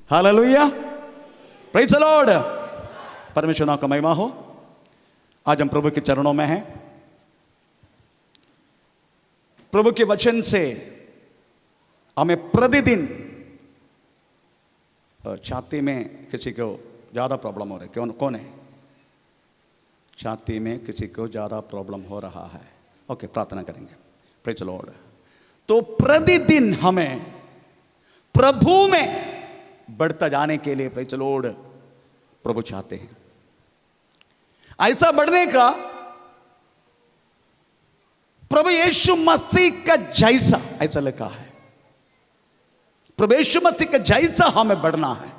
Hallelujah, praise the Lord. परमेश्वर नाम का महिमा हो। आज हम प्रभु के चरणों में हैं। प्रभु के वचन से हमें प्रतिदिन, छाती में किसी को ज़्यादा प्रॉब्लम हो रही है, कौन है? छाती में किसी को ज़्यादा प्रॉब्लम हो रहा है। ओके, प्रार्थना करेंगे। Praise the Lord. तो प्रतिदिन हमें प्रभु में बढ़ता जाने के लिए प्रेज़ द लॉर्ड प्रभु चाहते हैं। ऐसा बढ़ने का प्रभु यीशु मसीह का जैसा, ऐसा लिखा है, प्रभु यीशु मसीह का जैसा हमें बढ़ना है।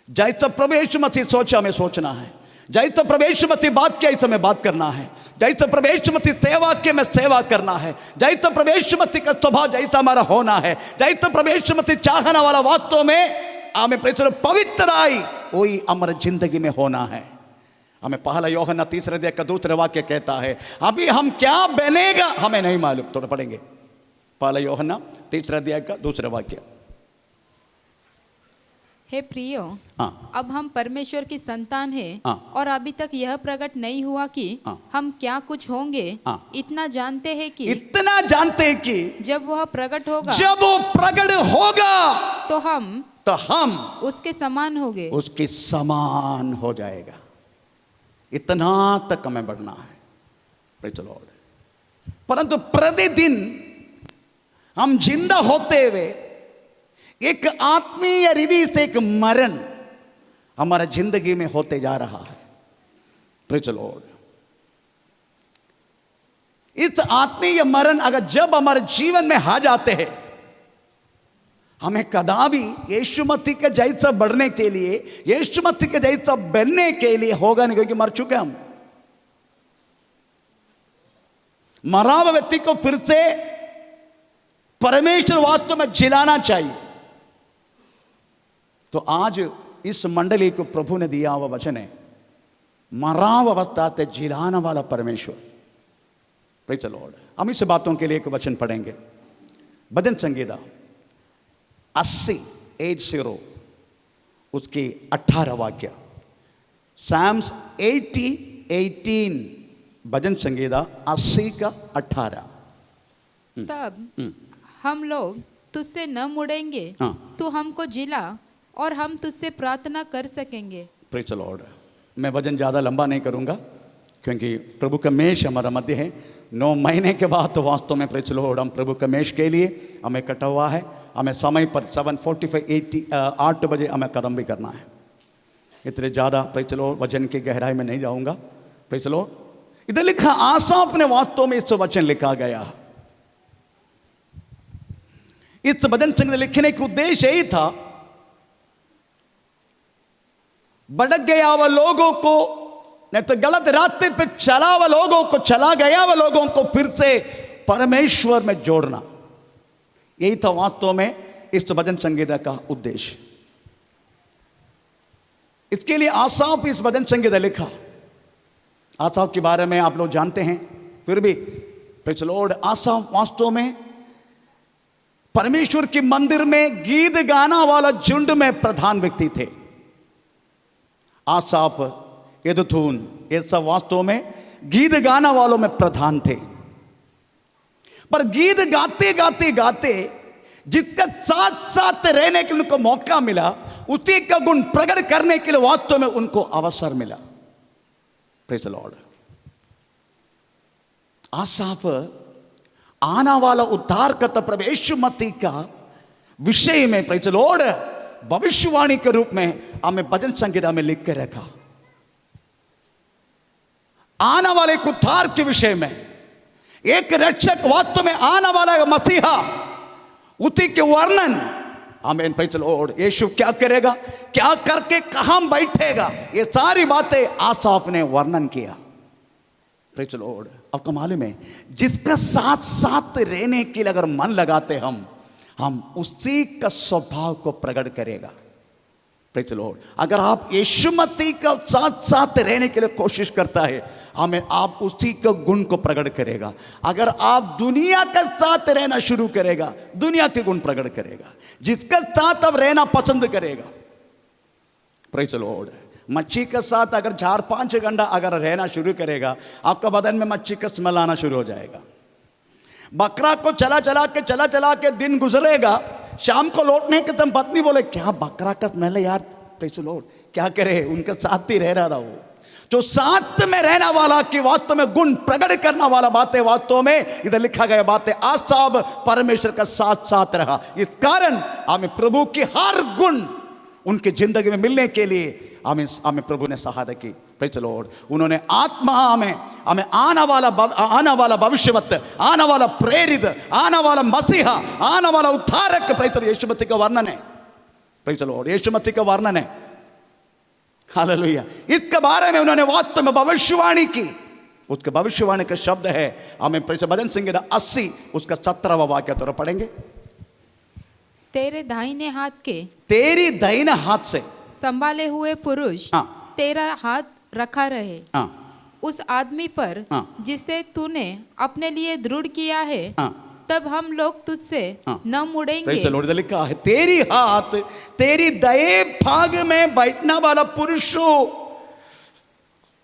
जैसा प्रभु यीशु मसीह सोचा हमें सोचना है। जैसा प्रभु यीशु मसीह बात किया ऐसा हमें बात करना है। जैसा प्रभु यीशु मसीह सेवा किया में सेवा करना है। जैसा प्रभु यीशु मसीह का स्वभाव जैसा हमारा होना है। जैसा प्रभु यीशु मसीह चाहने वाला वास्तव में हमें पवित्रताई वही हमारे जिंदगी में होना है। हमें पहला यूहन्ना 3 अध्याय का 2 वाक्य कहता है, अभी हम क्या बनेगा हमें नहीं मालूम। थोड़ा पढ़ेंगे पहला यूहन्ना 3 अध्याय का 2 वाक्य। हे प्रियो, अब हम परमेश्वर की संतान हैं और अभी तक यह प्रकट नहीं हुआ कि हम क्या कुछ होंगे। इतना जानते हैं कि जब वह प्रकट होगा, तो हम उसके समान होंगे, उसके समान हो जाएगा। इतना तक हमें बढ़ना है। Praise the Lord. परंतु प्रतिदिन हम जिंदा होते हुए एक आत्मीय रीति से एक मरण हमारा जिंदगी में होते जा रहा है। Praise the Lord. इस आत्मीय मरण अगर जब हमारे जीवन में आ जाते हैं, हमें कदापि यीशु मसीह के जैसा बढ़ने के लिए, यीशु मसीह के जैसा बनने के लिए होगा नहीं, क्योंकि मर चुके हम। मरा हुआ व्यक्ति को फिर से परमेश्वर वास्तव में जिलाना चाहिए। तो आज इस मंडली को प्रभु ने दिया हुआ वचन है, मरा हुआ अवस्था से जिलाने वाला परमेश्वर। Praise the Lord. हम इस बातों के लिए एक वचन पढ़ेंगे। भजन संगीता 80 उसकी 18 वाक्य। Psalms 80:18, भजन संगीता 80 का 18। तब हम लोग तुझसे न मुड़ेंगे, तू हमको जिला और हम तुझसे प्रार्थना कर सकेंगे। Praise the Lord. मैं वचन ज़्यादा लंबा नहीं करूंगा क्योंकि प्रभु का मेष हमारा मध्य है। 9 महीने के बाद तो वास्तव में प्रेज़ द लॉर्ड हम प्रभु का मेष के लिए हमें कटा हुआ है। हमें समय पर 7:45 8 बजे हमें कदम भी करना है। इतने ज़्यादा प्रेज़ द लॉर्ड वचन की गहराई में नहीं जाऊंगा। Praise the Lord. इधर लिखा, आसाफ ने वास्तव में इस वचन लिखा गया। इस भजन संगीत लिखने का उद्देश्य यही था, भटक गया हुआ लोगों को, नहीं तो गलत रास्ते पे चला हुआ लोगों को, चला गया हुआ लोगों को फिर से परमेश्वर में जोड़ना। यही था वास्तव में इस भजन संगीत का उद्देश्य। इसके लिए आसाफ इस भजन संगीत लिखा। आसाफ के बारे में आप लोग जानते हैं, फिर भी प्रेज़ द लॉर्ड, आसाफ वास्तव में परमेश्वर के मंदिर में गीत गाना वाला झुंड में प्रधान व्यक्ति थे। आसाफ, यदुथून, ये सब वास्तव में गीत गाना वालों में प्रधान थे। पर गीत गाते गाते गाते जिसका साथ साथ रहने के लिए उनको मौका मिला, उसी का गुण प्रकट करने के लिए वास्तव में उनको अवसर मिला। Praise the Lord. आसाफ आना वाला उद्धार करता प्रभु यीशु मसीह का विषय में प्रेज़ द लॉर्ड भविष्यवाणी के रूप में हमें भजन संगीता में लिख के रखा। आने वाले उद्धार के विषय में एक रक्षक वास्तव में आने वाला मसीहा, उसी के वर्णन हमें प्रेज़ द लॉर्ड, यीशु क्या करेगा, क्या करके कहां बैठेगा, ये सारी बातें आसाफ ने वर्णन किया। Praise the Lord. आपको मालूम है, जिसका साथ साथ रहने के लिए अगर मन लगाते हम उसी का स्वभाव को प्रकट करेगा। Praise the Lord. अगर आप यीशु मसीह का साथ साथ रहने के लिए कोशिश करता है, हमें आप उसी का गुण को प्रकट करेगा। अगर आप दुनिया के साथ रहना शुरू करेगा, दुनिया के गुण प्रकट करेगा। जिसके साथ आप रहना पसंद करेगा, प्रेज़ द लॉर्ड। मच्छी के साथ अगर 4-5 घंटा अगर रहना शुरू करेगा, आपका बदन में मच्छी का स्मेल आना शुरू हो जाएगा। बकरा को चला चला के दिन गुजरेगा, शाम को लौटने के तुम पत्नी बोले क्या बकरा का स्मेल है यार, प्रेज़ द लॉर्ड, क्या करे, उनके साथ ही रह रहा था वो। जो साथ में रहना वाला की वास्तव में गुण प्रकट करने वाला बातें, वास्तव में इधर लिखा गया बातें, आसाब परमेश्वर का साथ साथ रहा। इस कारण हमें प्रभु की हर गुण उनकी जिंदगी में मिलने के लिए हमें प्रभु ने सहायता की। Praise the Lord. उन्होंने आत्मा हमें आने वाला भविष्यवक्त, आने वाला प्रेरित, आने वाला मसीहा, आने वाला उद्धारक, प्रेज़ द लॉर्ड, यीशु मसीह का वर्णन है। प्रेज़ द लॉर्ड, यीशु मसीह का वर्णन है। हालेलुया। इसके बारे में उन्होंने वास्तव में भविष्यवाणी की। उसके भविष्यवाणी का शब्द है, हमें भजन संगीत 80 उसका 17वां वाक्य तो पढ़ेंगे। तेरे दाहिने हाथ के, तेरी दाहिने हाथ से संभाले हुए पुरुष तेरा हाथ रखा रहे उस आदमी पर जिसे तूने अपने लिए दृढ़ किया है, तब हम लोग तुझसे न मुड़ेंगे। लिखा है तेरी हाथ तेरी दाएं भाग में बैठने वाला पुरुष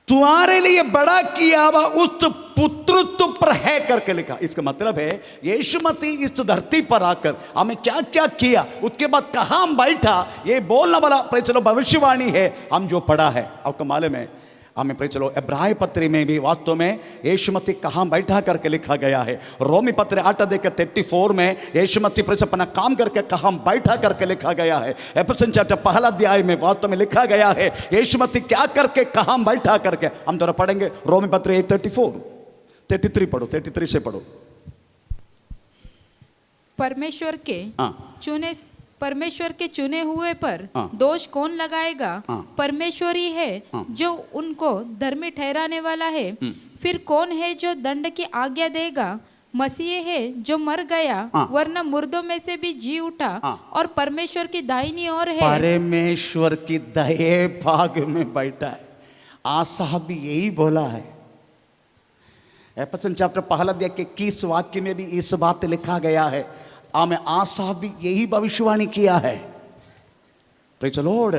तुम्हारे लिए बड़ा किया हुआ उस पुत्रत्व पर है करके लिखा। इसका मतलब है यीशु मसीह इस धरती पर आकर हमें क्या क्या किया, उसके बाद कहाँ हम बैठा, ये बोलने वाला प्रेज़ द लॉर्ड भविष्यवाणी है। हम जो पढ़ा है आपको मालूम है, हमें प्रेज़ द लॉर्ड इब्रानी पत्री में भी वास्तव में यीशु मसीह कहाँ बैठा करके लिखा गया है। रोमी पत्र 8:34 में यीशु मसीह प्रेज़ अपना काम करके कहाँ बैठा करके लिखा गया है। एफेसियन चैप्टर 1 अध्याय में वास्तव में लिखा गया है यीशु मसीह क्या करके कहाँ बैठा करके। हम जरा पढ़ेंगे रोमी पत्र 8:34-33 पढ़ो, 33 से पढ़ो। परमेश्वर के चुने हुए पर दोष कौन लगाएगा? परमेश्वर ही है जो उनको धर्मी ठहराने वाला है। फिर कौन है जो दंड की आज्ञा देगा? मसीह है जो मर गया वरना मुर्दों में से भी जी उठा और परमेश्वर की दाहिनी ओर है। परमेश्वर की दाएं भाग में बैठा है। आसा भी यही बोला है। एफेसियन चैप्टर 1 अध्याय के 21 वाक्य में भी इस बात लिखा गया है। हमें आसा भी यही भविष्यवाणी किया है। Praise the Lord.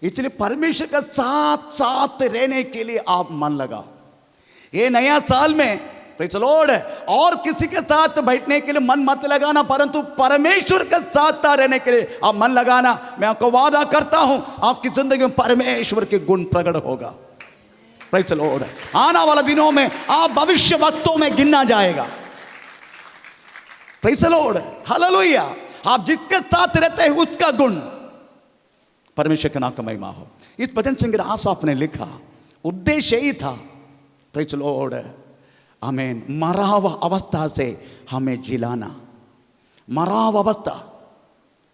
इसलिए परमेश्वर का साथ साथ रहने के लिए आप मन लगाओ। ये नया साल में प्रेज़ द लॉर्ड और किसी के साथ बैठने के लिए मन मत लगाना, परंतु परमेश्वर के साथ रहने के लिए आप मन लगाना। मैं आपको वादा करता हूं आपकी जिंदगी में परमेश्वर के गुण प्रकट होगा। Praise the Lord. आने वाले दिनों में आप भविष्य वक्तों में गिना जाएगा। Praise the Lord. हालेलुया। आप जिसके साथ रहते हैं उसका गुण परमेश्वर के नाम का महिमा हो। इस भजन संगीत आसाफ ने लिखा, उद्देश्य यही था, प्रेज़ द लॉर्ड, आमीन, मरा हुआ अवस्था से हमें जिलाना। मरा हुआ अवस्था,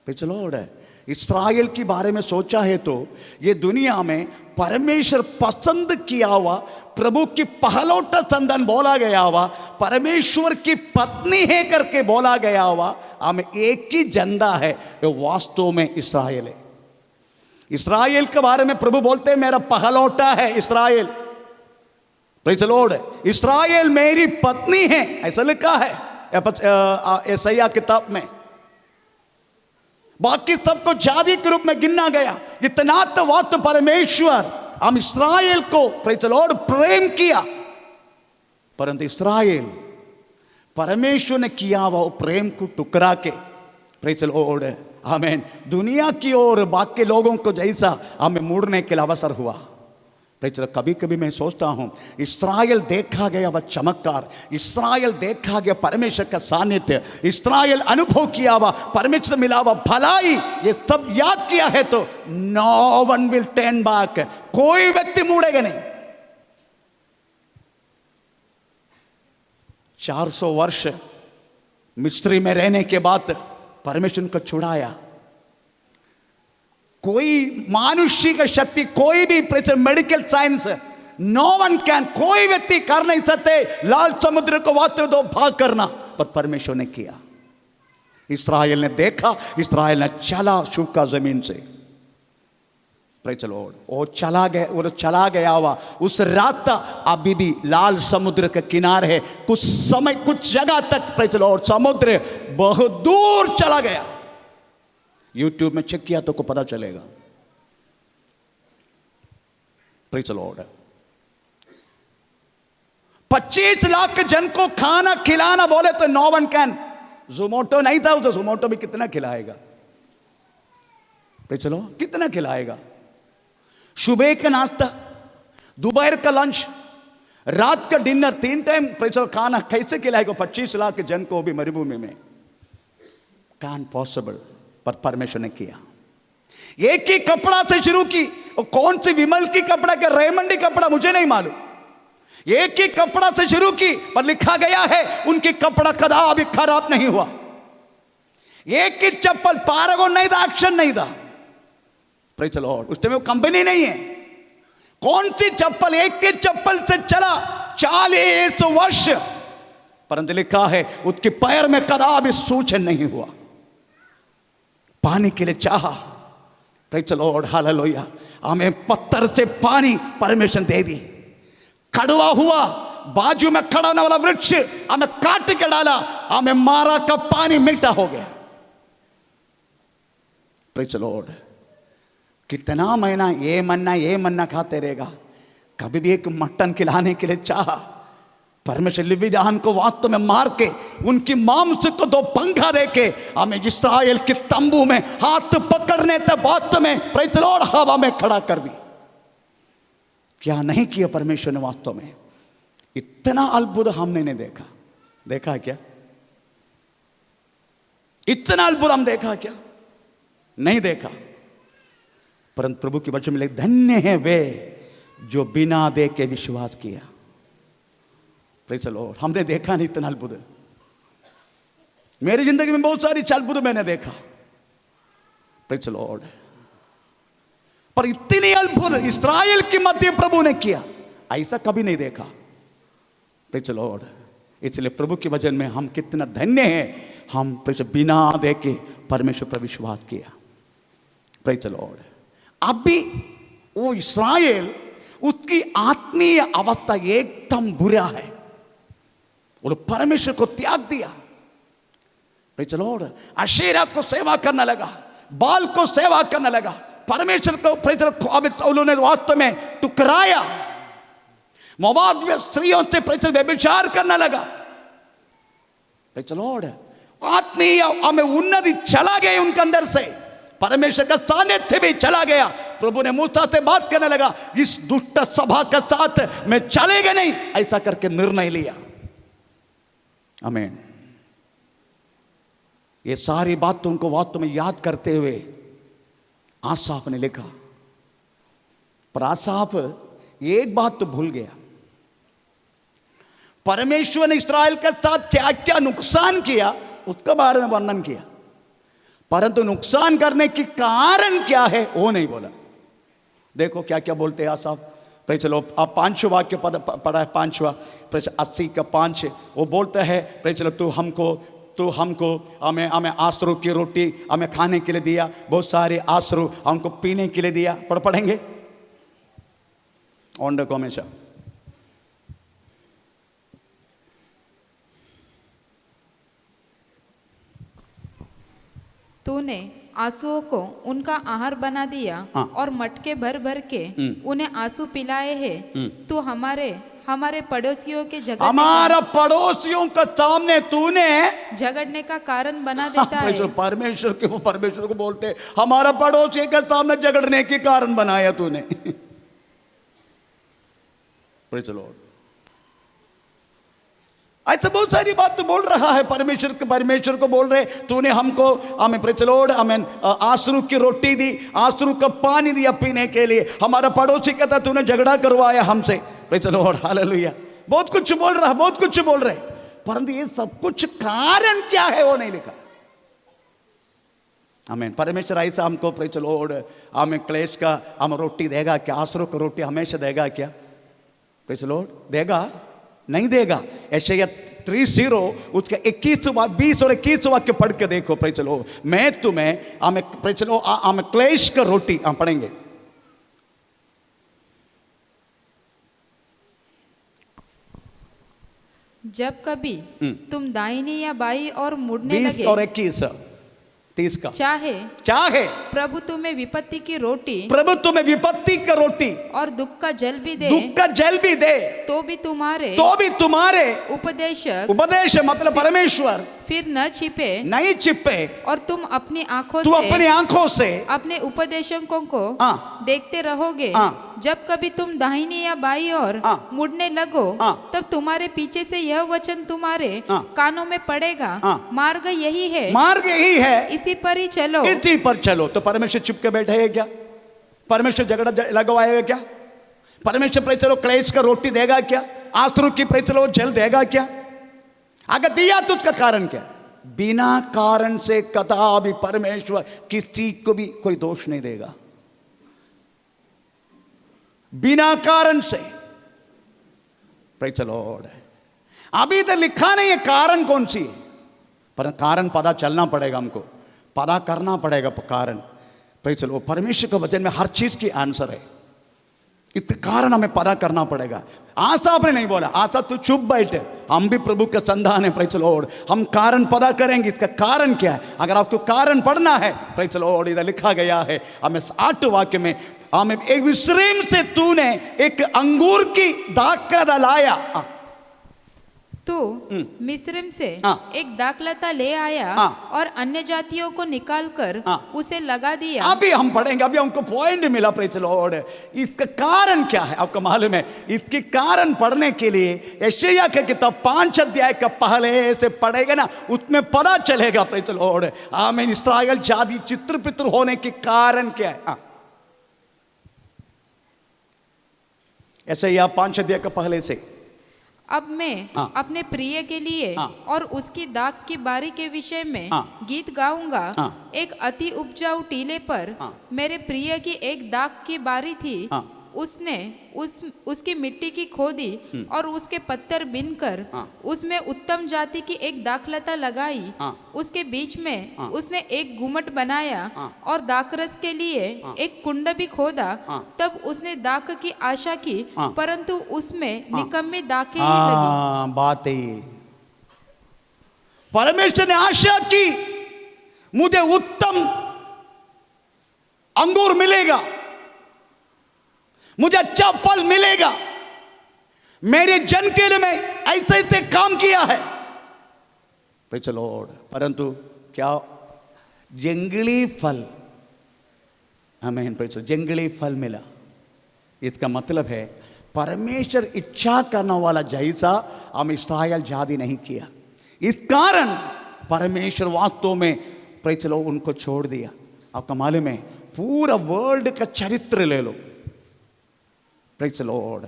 प्रेज़ द लॉर्ड। इस्राएल के बारे में सोचा है तो ये दुनिया में परमेश्वर पसंद किया हुआ प्रभु की पहलौठा संतान बोला गया हुआ, परमेश्वर की पत्नी है करके बोला गया हुआ, हमें एक ही झंडा है, ये वास्तव में इस्राएल है। इस्राएल के बारे में प्रभु बोलते हैं मेरा पहलौठा है इस्राएल। Praise the Lord. इस्राएल मेरी पत्नी है, ऐसा लिखा है यशायाह किताब में। बाकी सबको जाति के रूप में गिना गया। इतना तो वक्त परमेश्वर हम इस्राएल को प्रेज़ द लॉर्ड प्रेम किया, परंतु इस्राएल परमेश्वर ने किया वो प्रेम को टुकरा के प्रेज़ द लॉर्ड आमीन दुनिया की ओर बाकी लोगों को जैसा हमें मुड़ने के लिए अवसर हुआ। Praise the Lord. कभी कभी मैं सोचता हूँ इस्राएल देखा गया वह चमत्कार, इस्राएल देखा गया परमेश्वर का सानिध्य, इस्राएल अनुभव किया हुआ परमेश्वर मिला हुआ भलाई, ये सब याद किया है तो no one will turn back, कोई व्यक्ति मुड़ेगा नहीं। 400 वर्ष मिस्री में रहने के बाद परमेश्वर को छुड़ाया। कोई मानुष्य का शक्ति, कोई भी medical science, no one can, कोई व्यक्ति कर नहीं सकते लाल समुद्र को वात्र दो भाग करना, पर परमेश्वर ने किया। इस्राएल ने देखा, इस्राएल ने चला सूखा जमीन से। Praise the Lord. वो चला गया हुआ उस रात अभी भी लाल समुद्र के किनारे है। कुछ समय कुछ जगह तक प्रेज़ द लॉर्ड समुद्र बहुत दूर चला गया। यूट्यूब में चेक किया तो को पता चलेगा। Praise the Lord. 25 लाख जन को खाना खिलाना बोले तो नो वन कैन। जोमोटो नहीं था, उसे जोमोटो भी कितना खिलाएगा? प्रेज़ द लॉर्ड, कितना खिलाएगा? सुबह का नाश्ता, दोपहर का लंच, रात का dinner, 3 time praise the Lord खाना कैसे खिलाएगा 25 लाख जन को भी मरुभूमि में? कान पॉसिबल, पर परमेश्वर ने किया। एक ही कपड़ा से शुरू की, और कौन सी विमल की कपड़ा के रेमंडी कपड़ा मुझे नहीं मालूम। एक ही कपड़ा से शुरू की, पर लिखा गया है उनकी कपड़ा कदापि खराब नहीं हुआ। एक ही चप्पल, पैरागॉन नहीं था, एक्शन नहीं था। Praise the Lord. उस टाइम वो कंपनी नहीं है। कौन सी चप्पल? एक ही चप्पल से चला 40 वर्ष, परंतु लिखा है उसके पैर में कदापि सूजन नहीं हुआ। पानी के लिए चाहा, प्रेज़ द लॉर्ड, हालेलुया। हमें पत्थर से पानी परमेश्वर दे दी। कड़वा हुआ, बाजू में खड़ा होने वाला वृक्ष हमें काट के डाला, हमें मारा का पानी मीठा हो गया। Praise the Lord. कितना महीना ये मन्ना खाते रहेगा? कभी भी एक मटन खिलाने के लिए चाहा, परमेश्वर लिविदान को वास्तव में मार के उनकी मांस को 2 पंखा देके हमें इस्राएल के तंबू में हाथ पकड़ने तक वास्तव में प्रेज़ द लॉर्ड हवा में खड़ा कर दी। क्या नहीं किया परमेश्वर ने? वास्तव में इतना अद्भुत हमने नहीं देखा। देखा क्या? इतना अद्भुत हम देखा क्या? नहीं देखा। परंतु प्रभु की वचन में लिखा, धन्य है वे जो बिना देख के विश्वास किया। Praise the Lord. हमने देखा नहीं इतना अद्भुत। मेरी जिंदगी में बहुत सारी अद्भुत मैंने देखा, प्रेज़ द लॉर्ड, पर इतनी अद्भुत इस्राएल की मध्य प्रभु ने किया, ऐसा कभी नहीं देखा। Praise the Lord. इसलिए प्रभु के वचन में हम कितना धन्य हैं, हम बिना देखे परमेश्वर पर विश्वास किया। Praise the Lord. अभी वो इस्राएल, उसकी आत्मीय अवस्था एकदम बुरा है। वो परमेश्वर को त्याग दिया। Praise the Lord. अशेरा को सेवा करने लगा, बाल को सेवा करने लगा, परमेश्वर को प्रेज़ द लॉर्ड उन्होंने वास्तव में टुकराया। मोआब स्त्रियों से प्रेज़ द लॉर्ड व्यभिचार करने लगा। Praise the Lord. आत्मीय हमें उन्नति चला गया उनके अंदर से, परमेश्वर का सानिध्य भी चला गया। प्रभु ने मूसा से बात करने लगा, इस दुष्ट सभा के साथ मैं चलेगा नहीं, ऐसा करके निर्णय लिया। आमीन। ये सारी बातों को वास्तव में याद करते हुए आसाफ ने लिखा, पर आसाफ एक बात तो भूल गया। परमेश्वर ने इस्राएल के साथ क्या क्या नुकसान किया उसके बारे में वर्णन किया, परंतु नुकसान करने की कारण क्या है वो नहीं बोला। देखो क्या क्या बोलते हैं आसाफ। Praise the Lord. आप 5 वाक्य पढ़ा है, 5वां 80 का 5। वो बोलता है, प्रेज़ द लॉर्ड, तू हमको हमें आसरू की रोटी हमें खाने के लिए दिया, बहुत सारे आसरू हमको पीने के लिए दिया। पढ़ेंगे ऑन द हमेशा। तूने आंसुओं को उनका आहार बना दिया, हाँ। और मटके भर भर के उन्हें आंसू पिलाए हैं। तू हमारे पड़ोसियों के हमारा पड़ोसियों का सामने तूने झगड़ने का कारण बना देता है। परमेश्वर को बोलते, हमारा पड़ोसी के सामने झगड़ने के कारण बनाया तूने। Praise the Lord. ऐसा बहुत सारी बात तो बोल रहा है परमेश्वर को बोल रहे, तूने हमको हमें प्रेज़ द लॉर्ड हमें आसरू की रोटी दी, आसरू का पानी दिया पीने के लिए। हमारा पड़ोसी कहता तूने झगड़ा करवाया हमसे। Praise the Lord, hallelujah. बहुत कुछ बोल रहा, बहुत कुछ बोल रहे, परंतु ये सब कुछ कारण क्या है वो नहीं लिखा। आमीन। परमेश्वर ऐसा हमको प्रेज़ द लॉर्ड हमें क्लेश का हम रोटी देगा क्या? आसरू का रोटी हमेशा देगा क्या? प्रेज़ द लॉर्ड देगा? नहीं देगा। यशायाह 30 उसके 20 और 21 वाक्य पढ़ के देखो। प्रेज़ द लॉर्ड, मैं तुम्हें हमें प्रेज़ द लॉर्ड हमें क्लेश का रोटी हम पढ़ेंगे। जब कभी तुम दाहिनी या बाई और मुड़ने 20 लगे, और 21 30 का, चाहे प्रभु तुम्हें विपत्ति की रोटी, प्रभु तुम्हें विपत्ति का रोटी और दुख का जल भी दे, तो भी तुम्हारे उपदेशक मतलब परमेश्वर फिर नहीं छिपे, और तुम अपनी आंखों से अपने उपदेशकों को देखते रहोगे। जब कभी तुम दाहिनी या बाईं ओर मुड़ने लगो, तब तुम्हारे पीछे से यह वचन तुम्हारे कानों में पड़ेगा, मार्ग यही है, इसी पर ही चलो। तो परमेश्वर चुप के बैठेगा क्या? परमेश्वर झगड़ा लगवाएगा क्या? परमेश्वर पर चलो क्लेश का रोटी देगा क्या? आंसू की पर चलो जल देगा क्या? अगर दिया तो उसका कारण क्या? बिना कारण से कदापि परमेश्वर किसी को भी कोई दोष नहीं देगा, बिना कारण से। Praise the Lord. अभी तो लिखा नहीं है कारण कौन सी है, पर कारण पता चलना पड़ेगा, हमको पता करना पड़ेगा कारण। Praise the Lord. परमेश्वर के वचन में हर चीज की आंसर है, इतना कारण हमें पता करना पड़ेगा। आशा आपने नहीं बोला, आशा तू चुप बैठे, हम भी प्रभु का संतान है। Praise the Lord. हम कारण पता करेंगे, इसका कारण क्या है। अगर आपको कारण पढ़ना है, प्रेज़ द लॉर्ड, इधर लिखा गया है हमें 8 वाक्य में, हमें एक मिस्र से तूने एक अंगूर की दाखलता लाया, तू मिस्र से एक दाखलता ले आया और अन्य जातियों को निकालकर उसे लगा दिया। अभी हम पढ़ेंगे, अभी हमको पॉइंट मिला। Praise the Lord. इसका कारण क्या है आपको मालूम है? इसके कारण पढ़ने के लिए यशायाह की किताब 5 अध्याय का पहले से पढ़ेगा ना, उसमें पता चलेगा। Praise the Lord. आमीन। इस्राएल जाति चित्र पित्र होने के कारण क्या है? यशायाह 5 अध्याय का पहले से। अब मैं अपने प्रिय के लिए और उसकी दाख की बारी के विषय में गीत गाऊंगा। एक अति उपजाऊ टीले पर मेरे प्रिय की एक दाख की बारी थी। उसने उसकी मिट्टी की खोदी और उसके पत्थर बीनकर उसमें उत्तम जाति की एक दाखलता लगाई। उसके बीच में उसने एक गुम्मट बनाया और दाखरस के लिए एक कुंड भी खोदा। तब उसने दाख की आशा की, परंतु उसमें निकम्मी दाखें ही लगी। बात है, परमेश्वर ने आशा की मुझे उत्तम अंगूर मिलेगा, मुझे अच्छा फल मिलेगा, मेरे जन के लिए मैं ऐसे ऐसे काम किया है। Praise the Lord. परंतु क्या? जंगली फल, आमीन। Praise the Lord. जंगली फल मिला। इसका मतलब है परमेश्वर इच्छा करने वाला जैसा हम इस्राएल जाति नहीं किया। इस कारण परमेश्वर वास्तव में प्रेज़ द लॉर्ड उनको छोड़ दिया। आपका मालूम है, पूरा वर्ल्ड का चरित्र ले लो। Praise the Lord.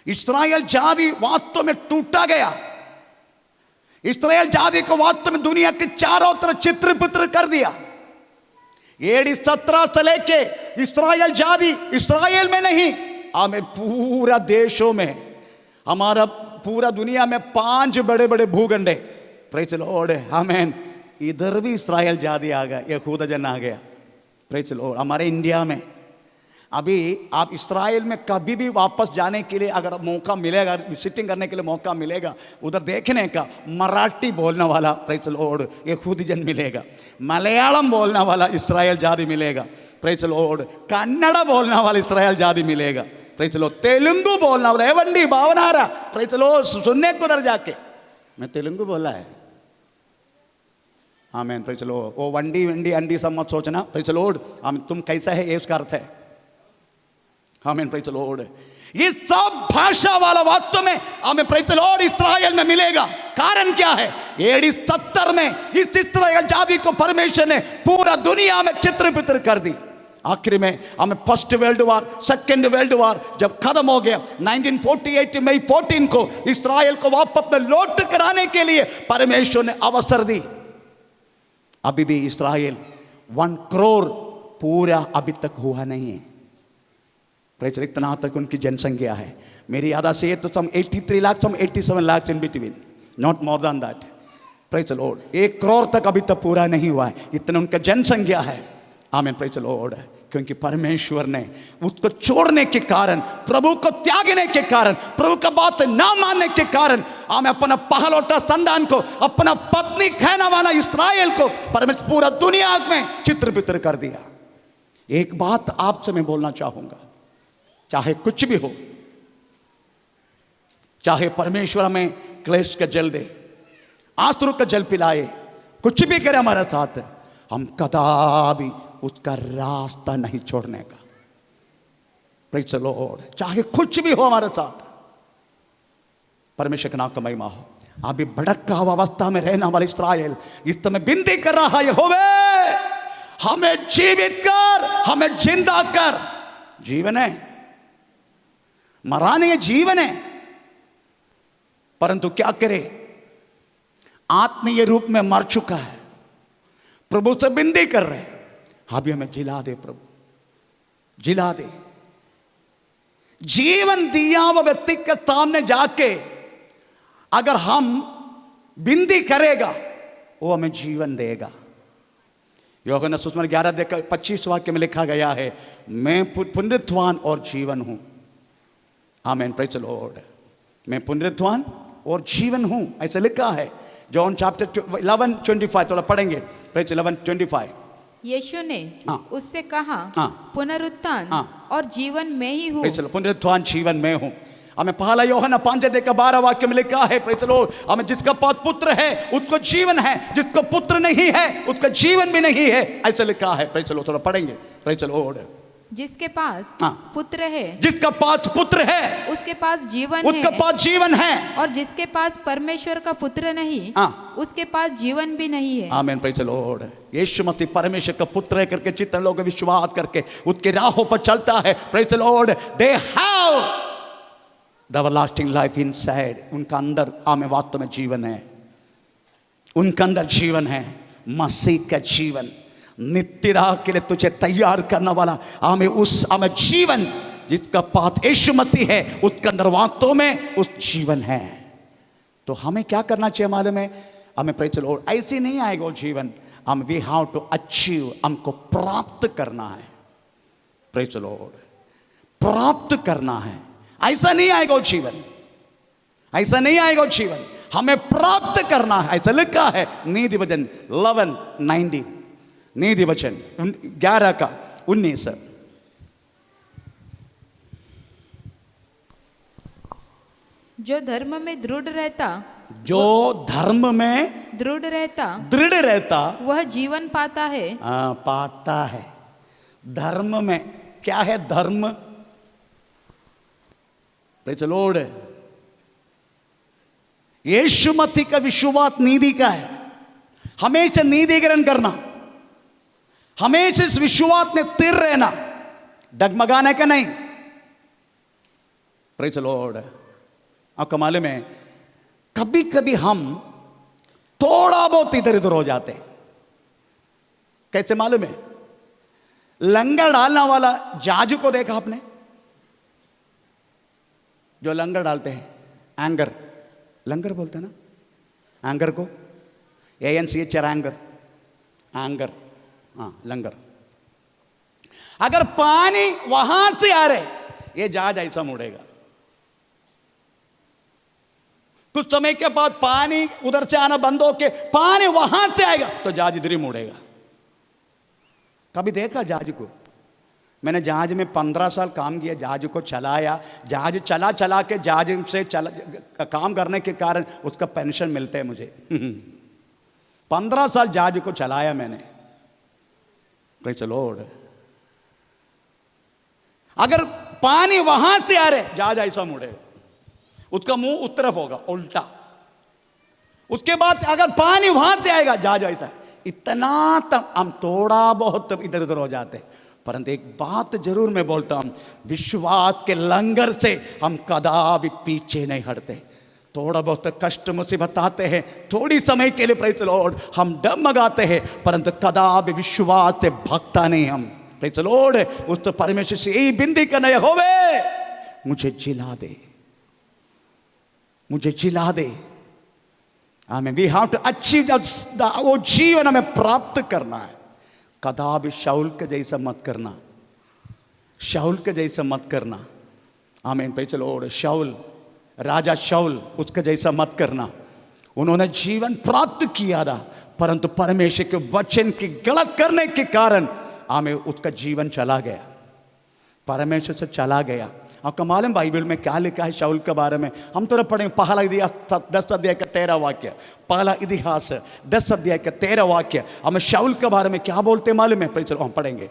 इस्राएल जाति वास्तव में टूटा गया। इस्राएल जाति को वास्तव में दुनिया के चारों तरफ चित्र पित्र कर दिया। AD 17 से लेके इस्राएल जाति इस्राएल में नहीं, हमें पूरा देशों में, हमारा पूरा दुनिया में 5 बड़े बड़े भूखंड है। Praise the Lord. आमीन। इधर भी इस्राएल जाति आ गया, यहूदा जन आ गया। Praise the Lord. हमारे इंडिया में अभी आप इस्राएल में कभी भी वापस जाने के लिए अगर मौका मिलेगा, विजिटिंग करने के लिए मौका मिलेगा, उधर देखने का, मराठी बोलने वाला प्रेज़ द लॉर्ड यहूदी जन मिलेगा, मलयालम बोलने वाला इस्राएल जाति मिलेगा। Praise the Lord. कन्नड़ बोलने वाला इस्राएल जाति मिलेगा। Praise the Lord. तेलुगु बोलने वाला एवंडी भावनारा, प्रेज़ द लॉर्ड, सुनने को उधर जाके मैं तेलुगु बोला है। आमीन। Praise the Lord. वो वंडी वंडी अंडी सब मत सोचना। Praise the Lord. आमीन। तुम कैसा है ये उसका अर्थ है। आमीन। Praise the Lord. ये सब भाषा वाला वास्तव में हमें प्रेज़ द लॉर्ड इस्राएल में मिलेगा। कारण क्या है? AD 70 में इस इस्राएल जाति को परमेश्वर ने पूरा दुनिया में चित्र पित्र कर दी। आखिर में हमें first world war, second world war जब खत्म हो गया, 1948 मई 14 को इस्राएल को वापस में लौट कराने के लिए परमेश्वर ने अवसर दी। अभी भी इस्राएल 1 करोड़ पूरा अभी तक हुआ नहीं है। प्रेज़ इतना तक उनकी जनसंख्या है। मेरी याद से तो सम 83 लाख, सम 87 lakh in between, not more than that. Praise the Lord. 1 crore तक अभी तक पूरा नहीं हुआ है, इतना उनका जनसंख्या है। आमीन। Praise the Lord. क्योंकि परमेश्वर ने उसको छोड़ने के कारण, प्रभु को त्यागने के कारण, प्रभु का बात ना मानने के कारण हमें अपना पहलौठा संतान को, अपना पत्नी कहने वाला इस्राएल को परमेश्वर पूरा दुनिया में चित्र बित्र कर दिया। एक बात आपसे मैं बोलना चाहूंगा, चाहे कुछ भी हो, चाहे परमेश्वर हमें क्लेश का जल दे, आंसू का जल पिलाए, कुछ भी करे हमारे साथ, हम कदापि उसका रास्ता नहीं छोड़ने का। Praise the Lord. चाहे कुछ भी हो हमारे साथ, परमेश्वर का नाम का महिमा हो। अभी भड़का हुआ अवस्था में रहने वाला इस्राएल इस समय विनती कर रहा है, यहोवा हमें जीवित कर, हमें जिंदा कर। जीवन है, मरा नहीं है, जीवन है, परंतु क्या करे, आत्मीय रूप में मर चुका है। प्रभु से विनती कर रहे हैं, अभी हमें जिला दे प्रभु, जिला दे। जीवन दिया हुआ व्यक्ति के सामने जाके अगर हम विनती करेगा, वो हमें जीवन देगा। यूहन्ना सुसमाचार 11:25 वाक्य में लिखा गया है, मैं पुनरुत्थान और जीवन हूं। आमीन, प्रेज़ द लॉर्ड। मैं पुनरुत्थान और जीवन हूं, ऐसा लिखा है जॉन चैप्टर 11:25। थोड़ा पढ़ेंगे, प्रेज़ 11:25। यीशु ने उससे कहा, पुनरुत्थान और जीवन में ही हूँ। पुनरुत्थान जीवन में हूँ। हमें पहला यूहन्ना 5:12 वाक्य में लिखा है, प्रेज़ द लॉर्ड, हमें जिसका पास पुत्र है उसको जीवन है, जिसका पुत्र नहीं है उसका जीवन भी नहीं है, ऐसा लिखा है। Praise the Lord. थोड़ा पढ़ेंगे, प्रेज़ द लॉर्ड। जिसके पास पुत्र है, जिसका पास पुत्र है उसके पास जीवन है, उसका पास जीवन है, और जिसके पास परमेश्वर का पुत्र नहीं, उसके पास जीवन भी नहीं है। आमीन, प्रेज़ द लॉर्ड। यीशु मसीह परमेश्वर का पुत्र है करके जितने लोग विश्वास करके उसके राहों पर चलता है, praise the Lord, they have the everlasting life inside. उनका अंदर आमीन वास्तव में जीवन है, उनका अंदर जीवन है, मसीह का जीवन, नित्य राह के लिए तुझे तैयार करने वाला हमें उस हमें जीवन जिसका पाथ यीशु मसीह है, उसके अंदर वास्तव में उस जीवन है। तो हमें क्या करना चाहिए मालूम है? हमें प्रेज़ द लॉर्ड, ऐसे नहीं आएगा वो जीवन, हम वी हैव टू अचीव, हमको प्राप्त करना है। प्रेज़ द लॉर्ड, प्राप्त करना है। ऐसा नहीं आएगा वो जीवन, ऐसा नहीं आएगा वो जीवन, हमें प्राप्त करना है। ऐसा लिखा है नीति वचन 11:19, नीति वचन 11:19। जो धर्म में दृढ़ रहता, जो धर्म में दृढ़ रहता वह जीवन पाता है। पाता है। धर्म में क्या है? धर्म, प्रेज़ द लॉर्ड, यीशु मसीह का विश्वास नीति का है। हमेशा नीति ग्रहण करना, हमेशा इस विश्वास में स्थिर रहना, डगमगाने का नहीं। Praise the Lord. आपको मालूम है कभी कभी हम थोड़ा बहुत इधर उधर हो जाते। कैसे मालूम है? लंगर डालने वाला जाजू को देखा आपने? जो लंगर डालते हैं, एंगर, लंगर बोलते हैं ना एंगर को, ANCHR एंगर, एंगर, हाँ लंगर। अगर पानी वहां से आ रहे, ये जहाज ऐसा मुड़ेगा। कुछ समय के बाद पानी उधर से आना बंद होके पानी वहां से आएगा तो जहाज इधर ही मुड़ेगा। कभी देखा जहाज को? मैंने जहाज में 15 साल काम किया, जहाज को चलाया, जहाज चला चला के जहाज से काम करने के कारण उसका पेंशन मिलता है मुझे। 15 साल जहाज को चलाया मैंने। Praise the Lord. अगर पानी वहां से आ रहे, जहाज ऐसा मुड़ेगा, उसका मुंह उस तरफ होगा उल्टा। उसके बाद अगर पानी वहां से आएगा, जहाज ऐसा। इतना तक हम थोड़ा बहुत इधर उधर हो जाते। परंतु एक बात जरूर मैं बोलता हूं, विश्वास के लंगर से हम कदापि पीछे नहीं हटते। थोड़ा बहुत कष्ट मुसीबत आते हैं, थोड़ी समय के लिए प्रेज़ द लॉर्ड हम डगमगाते हैं, परंतु कदापि विश्वास से भागता नहीं हम। Praise the Lord. उस तो परमेश्वर से यही विनती करना है, होवे मुझे जिला दे, मुझे जिला दे। आमीन। वी हैव टू अचीव, वो जीवन हमें प्राप्त करना है। कदापि शाऊल के जैसा मत करना। शाऊल के जैसा मत करना। आमीन, प्रेज़ द लॉर्ड। शाऊल, राजा शाऊल, उसका जैसा मत करना। उन्होंने जीवन प्राप्त किया था, परंतु परमेश्वर के वचन की गलत करने के कारण आमीन उसका जीवन चला गया, परमेश्वर से चला गया। आपका मालूम बाइबल में क्या लिखा है शाऊल के बारे में? हम तरफ पढ़ेंगे पहला इतिहास 10 अध्याय का 13 वाक्य। पहला इतिहास 10 अध्याय का 13 वाक्य हमें शाऊल के बारे में क्या बोलते मालूम है? चलो हम पढ़ेंगे।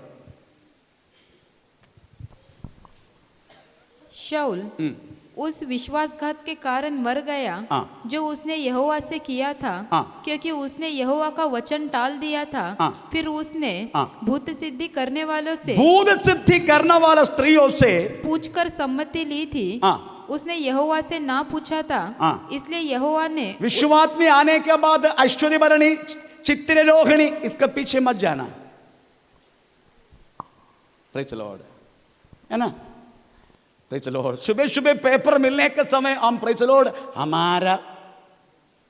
शाऊल उस विश्वासघात के कारण मर गया जो उसने यहोवा से किया था, क्योंकि उसने यहोवा का वचन टाल दिया था। फिर उसने भूत सिद्धि करने वालों से, भूत सिद्धि करने वाला स्त्रियों से पूछकर सम्मति ली थी। उसने यहोवा से ना पूछा था, इसलिए यहोवा ने विश्वास में आने के बाद ऐश्वर्य भरणी चित्त रोहिणी, इसका पीछे मत जाना। प्रेज़ द लॉर्ड, है ना? Praise the Lord. सुबह सुबह पेपर मिलने के समय हम प्रेज़ द लॉर्ड हमारा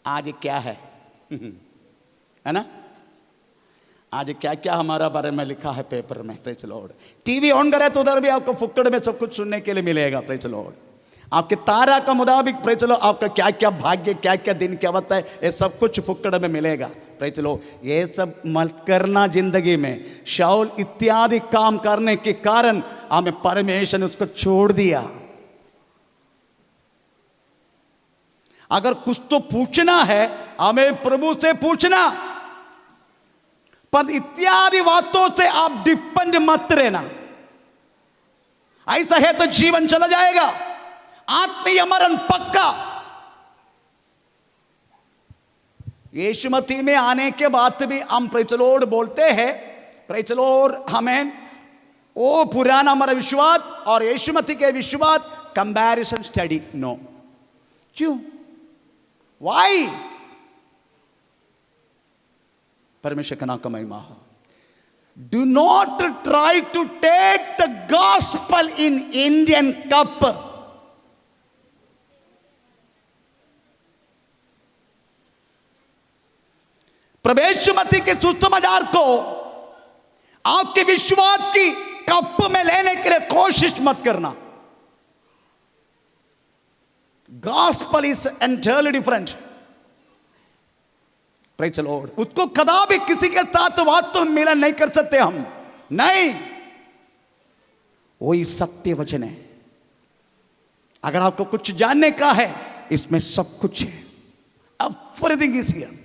आज क्या है ना? आज क्या क्या हमारा बारे में लिखा है पेपर में। Praise the Lord. TV on करे तो उधर भी आपको फुक्कड़ में सब कुछ सुनने के लिए मिलेगा। Praise the Lord. आपके तारा का मुताबिक प्रेज़ द लॉर्ड आपका क्या क्या भाग्य, क्या क्या दिन क्या होता है, ये सब कुछ फुक्कड़ में मिलेगा। Praise the Lord. ये सब मत करना जिंदगी में। शाऊल इत्यादि काम करने के कारण हमें परमेश्वर ने उसको छोड़ दिया। अगर कुछ तो पूछना है हमें प्रभु से पूछना, पर इत्यादि बातों से आप डिपेंड मत रहना। ऐसा है तो जीवन चला जाएगा, आत्मीय मरण पक्का। यीशु मसीह में आने के बाद भी हम प्रेज़ द लॉर्ड बोलते हैं, प्रेज़ द लॉर्ड, हमें वो पुराना हमारा विश्वास और यीशु मसीह के विश्वास कंपैरिजन स्टडी नो। क्यों? वाई? परमेश्वर का नाम का महिमा हो। Do not try to take the gospel in Indian cup. प्रवेश मसीह के सुसमाचार को आपके विश्वास की कप में लेने के लिए कोशिश मत करना। Gospel is entirely different. Praise the Lord. उसको कदापि किसी के साथ वास्तव में मिलन नहीं कर सकते हम, नहीं। वही सत्य वचन है। अगर आपको कुछ जानने का है, इसमें सब कुछ है। Everything is here.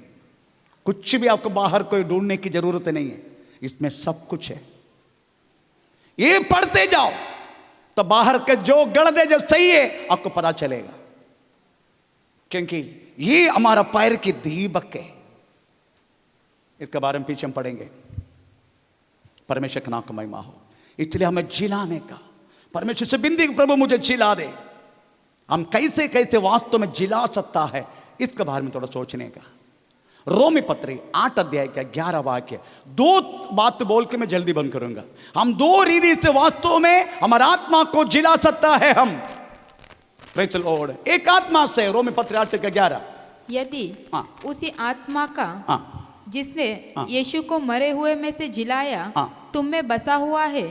कुछ भी आपको बाहर कोई ढूंढने की जरूरत नहीं है, इसमें सब कुछ है। ये पढ़ते जाओ तो बाहर के जो गलत है, जो सही है, आपको पता चलेगा। क्योंकि ये हमारा पैर की दीपक है। इसके बारे में पीछे हम पढ़ेंगे। परमेश्वर का नाम का महिमा हो। इसलिए हमें जिलाने का, परमेश्वर से बिंदी प्रभु मुझे जिला दे। हम कैसे कैसे वास्तव में जिला सकता है, इसके बारे में थोड़ा सोचने का। रोमी पत्री 8 अध्याय का 11 वाक्य। 2 बात बोल के मैं जल्दी बंद करूंगा। हम 2 रीति से वास्तव में हमारा आत्मा को जिला सकता है हम। Praise the Lord. एक आत्मा से, रोमी पत्री 8 का 11। यदि उसी आत्मा का जिसने यीशु को मरे हुए में से जिलाया तुम में बसा हुआ है,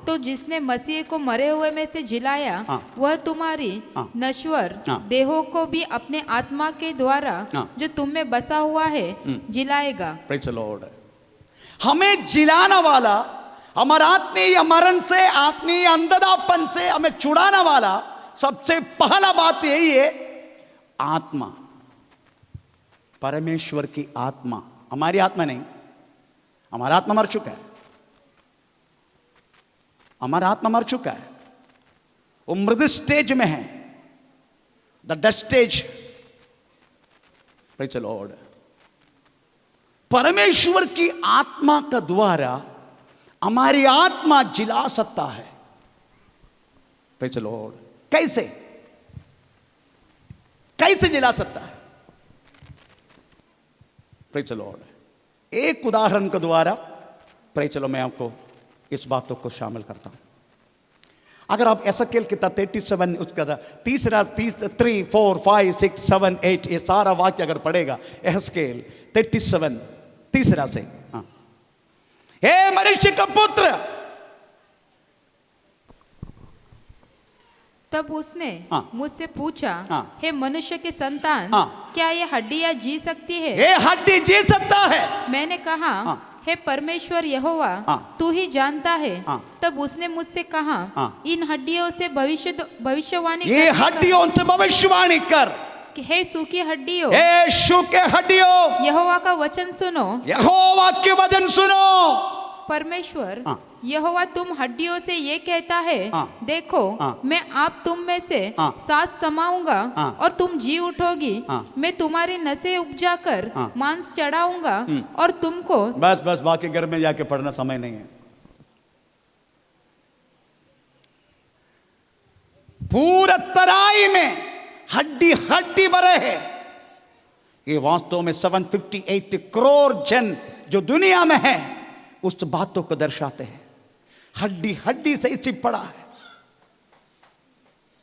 तो जिसने मसीह को मरे हुए में से जिलाया वह तुम्हारी नश्वर देहों को भी अपने आत्मा के द्वारा जो तुम में बसा हुआ है जिलाएगा। Praise the Lord. हमें जिलाने वाला, हमारा आत्मीय मरण से, आत्मीय अंधतापन से हमें छुड़ाने वाला सबसे पहला बात यही है, आत्मा। परमेश्वर की आत्मा। हमारी आत्मा नहीं। हमारा आत्मा मर चुका है। हमारा आत्मा मर चुका है। वो मृत स्टेज में है, the death stage. Praise the Lord. परमेश्वर की आत्मा का द्वारा हमारी आत्मा जिला सकता है। Praise the Lord. कैसे कैसे जिला सकता है? Praise the Lord. एक उदाहरण के द्वारा प्रेज़ द लॉर्ड मैं आपको इस बातों को शामिल करता हूं। अगर आप एसकेल की 37 उसका 3, 4, 5, 6, 7, 8 ये सारा वाक्य अगर पढ़ेगा, एसकेल 37 3 से, हे मनुष्य का पुत्र, तब उसने हाँ। मुझसे पूछा, हाँ। हे मनुष्य के संतान, हाँ। क्या ये हड्डियां जी सकती है? ये हड्डी जी सकता है? मैंने कहा, हाँ। हे परमेश्वर यहोवा, हाँ। तू ही जानता है। हाँ। तब उसने मुझसे कहा, हाँ। इन हड्डियों से भविष्यवाणी ये करने का- हड्डियों से भविष्यवाणी कर। कि हे सूखी हड्डियों, यीशु के हड्डियों, यहोवा का वचन सुनो। यहोवा के वचन सुनो। परमेश्वर हाँ। यहोवा तुम हड्डियों से ये कहता है, हाँ। देखो, हाँ। मैं आप तुम में से हाँ। सांस समाऊंगा हाँ। और तुम जी उठोगी। हाँ। मैं तुम्हारी नसें उपजा कर हाँ। मांस चढ़ाऊंगा और तुमको। बस बस, बाकी घर में जाके पढ़ना समय नहीं है। पूरा तराई में हड्डी हड्डी भरे है। ये वास्तव में 758 करोड़ जन जो दुनिया में है उस बातों को दर्शाते हैं। हड्डी हड्डी से इसी पड़ा है,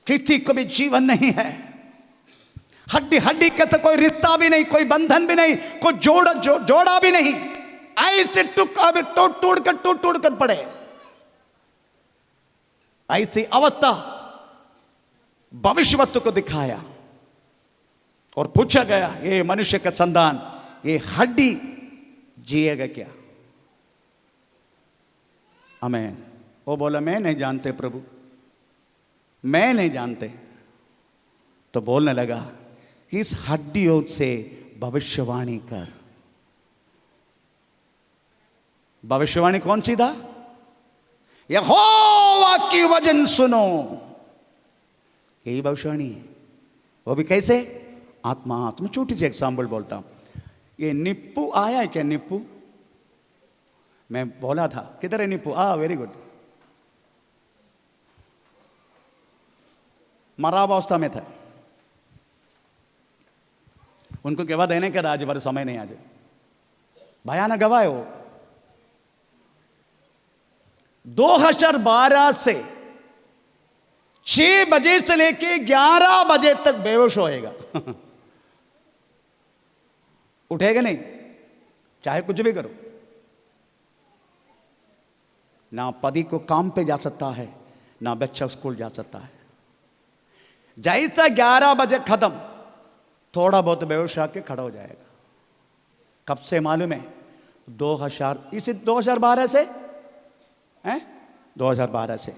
किसी को भी जीवन नहीं है। हड्डी हड्डी के तो कोई रिश्ता भी नहीं, कोई बंधन भी नहीं, कोई जोड़ा भी नहीं। ऐसे टूट कर पड़े। ऐसी अवस्था भविष्यवक्ता को दिखाया और पूछा गया, ये मनुष्य का संतान, ये हड्डी जिएगा क्या? आमीन। वो बोला, मैं नहीं जानते प्रभु, मैं नहीं जानते। तो बोलने लगा, इस हड्डियों से भविष्यवाणी कर। भविष्यवाणी कौन सी था? यहोवा की वचन सुनो, यही भविष्यवाणी है। वो भी कैसे? आत्मा। मैं छोटी सी एग्जाम्पल बोलता हूं। ये निप्पू आया है क्या? निप्पू, मैं बोला था, किधर है निप्पू? Very good. मरावस्था में था, उनको गवाह देने का आज बार समय नहीं। आज भयानक गवाह है वो। 2012 से 6 बजे से लेके 11 बजे तक बेहोश होएगा। उठेगा नहीं, चाहे कुछ भी करो। ना पति को काम पे जा सकता है, ना बच्चा स्कूल जा सकता है। जैसा 11 बजे खत्म, थोड़ा बहुत बेहोश आके खड़ा हो जाएगा। कब से मालूम है? 2012 से हैं? 2012 से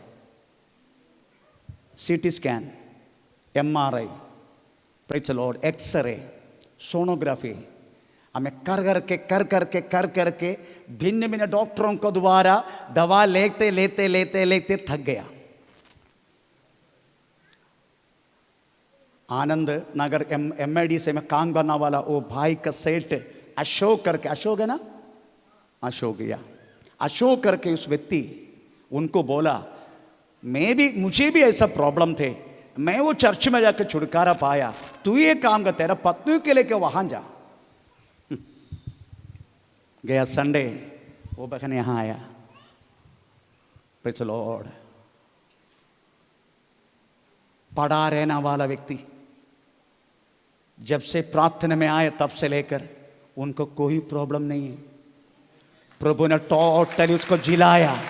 CT scan, MRI, praise the Lord, x-ray, sonography, हमें कर करके भिन्न भिन्न डॉक्टरों को द्वारा दवा लेते थक गया। आनंद नगर MID से मैं काम करना वाला वो भाई का सेठ अशोक करके, अशोक है ना, अशोक गया, अशोक करके उस व्यक्ति उनको बोला, मुझे भी ऐसा प्रॉब्लम थे, मैं वो चर्च में जाकर छुटकारा पाया, तू ये काम कर, तेरा पत्नी के लेके वहां जा। गया संडे, वो बहन यहां आया। Praise the Lord. पड़ा रहने वाला व्यक्ति जब से प्रार्थना में आए तब से लेकर उनको कोई प्रॉब्लम नहीं है। प्रभु ने टोटली उसको जिलाया।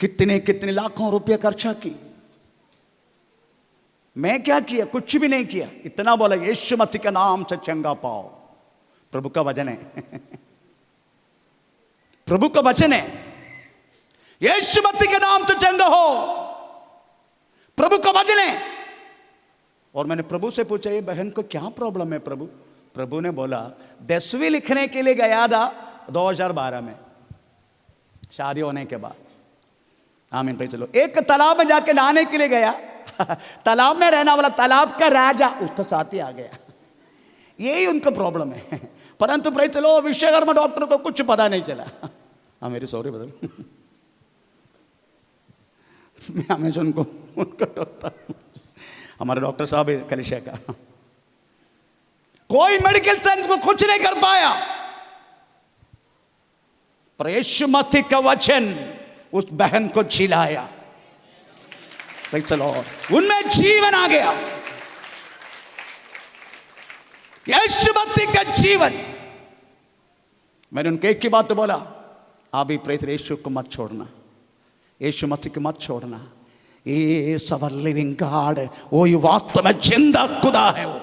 कितने लाखों रुपए खर्चा की। मैं क्या किया? कुछ भी नहीं किया। इतना बोला, यीशु मसीह के नाम से चंगा पाओ। प्रभु का वचन है। प्रभु का वचन है, यीशु मसीह के नाम से चंगा हो। प्रभु का वचन है। और मैंने प्रभु से पूछा, ये बहन को क्या प्रॉब्लम है प्रभु? प्रभु ने बोला, 10वीं लिखने के लिए गया था 2012 में, शादी होने के बाद। आमीन, प्रेज़ द लॉर्ड। एक तालाब में जाके नहाने के लिए गया। तालाब में रहने वाला तालाब का राजा उसका साथ ही आ गया। यही उनका प्रॉब्लम है। परंतु praise the Lord, Vishwakarma doctor को कुछ पता नहीं चला। हाँ, मेरी सॉरी बदल। मैं हमेशा उनको टोकता हूं। हमारे डॉक्टर साहब है कलिशा का, कोई मेडिकल साइंस को कुछ नहीं कर पाया। पर यीशु मसीह का वचन उस बहन को झिलाया। Praise the Lord. उनमें जीवन आ गया। यीशु मसीह का जीवन। मैंने उनके एक ही बात तो बोला, आप भी प्रेज़ यीशु को मत छोड़ना। यीशु मसीह को मत छोड़ना। ये सवर लिविंग गॉड, वो ये वास्तव में जिंदा खुदा है। वो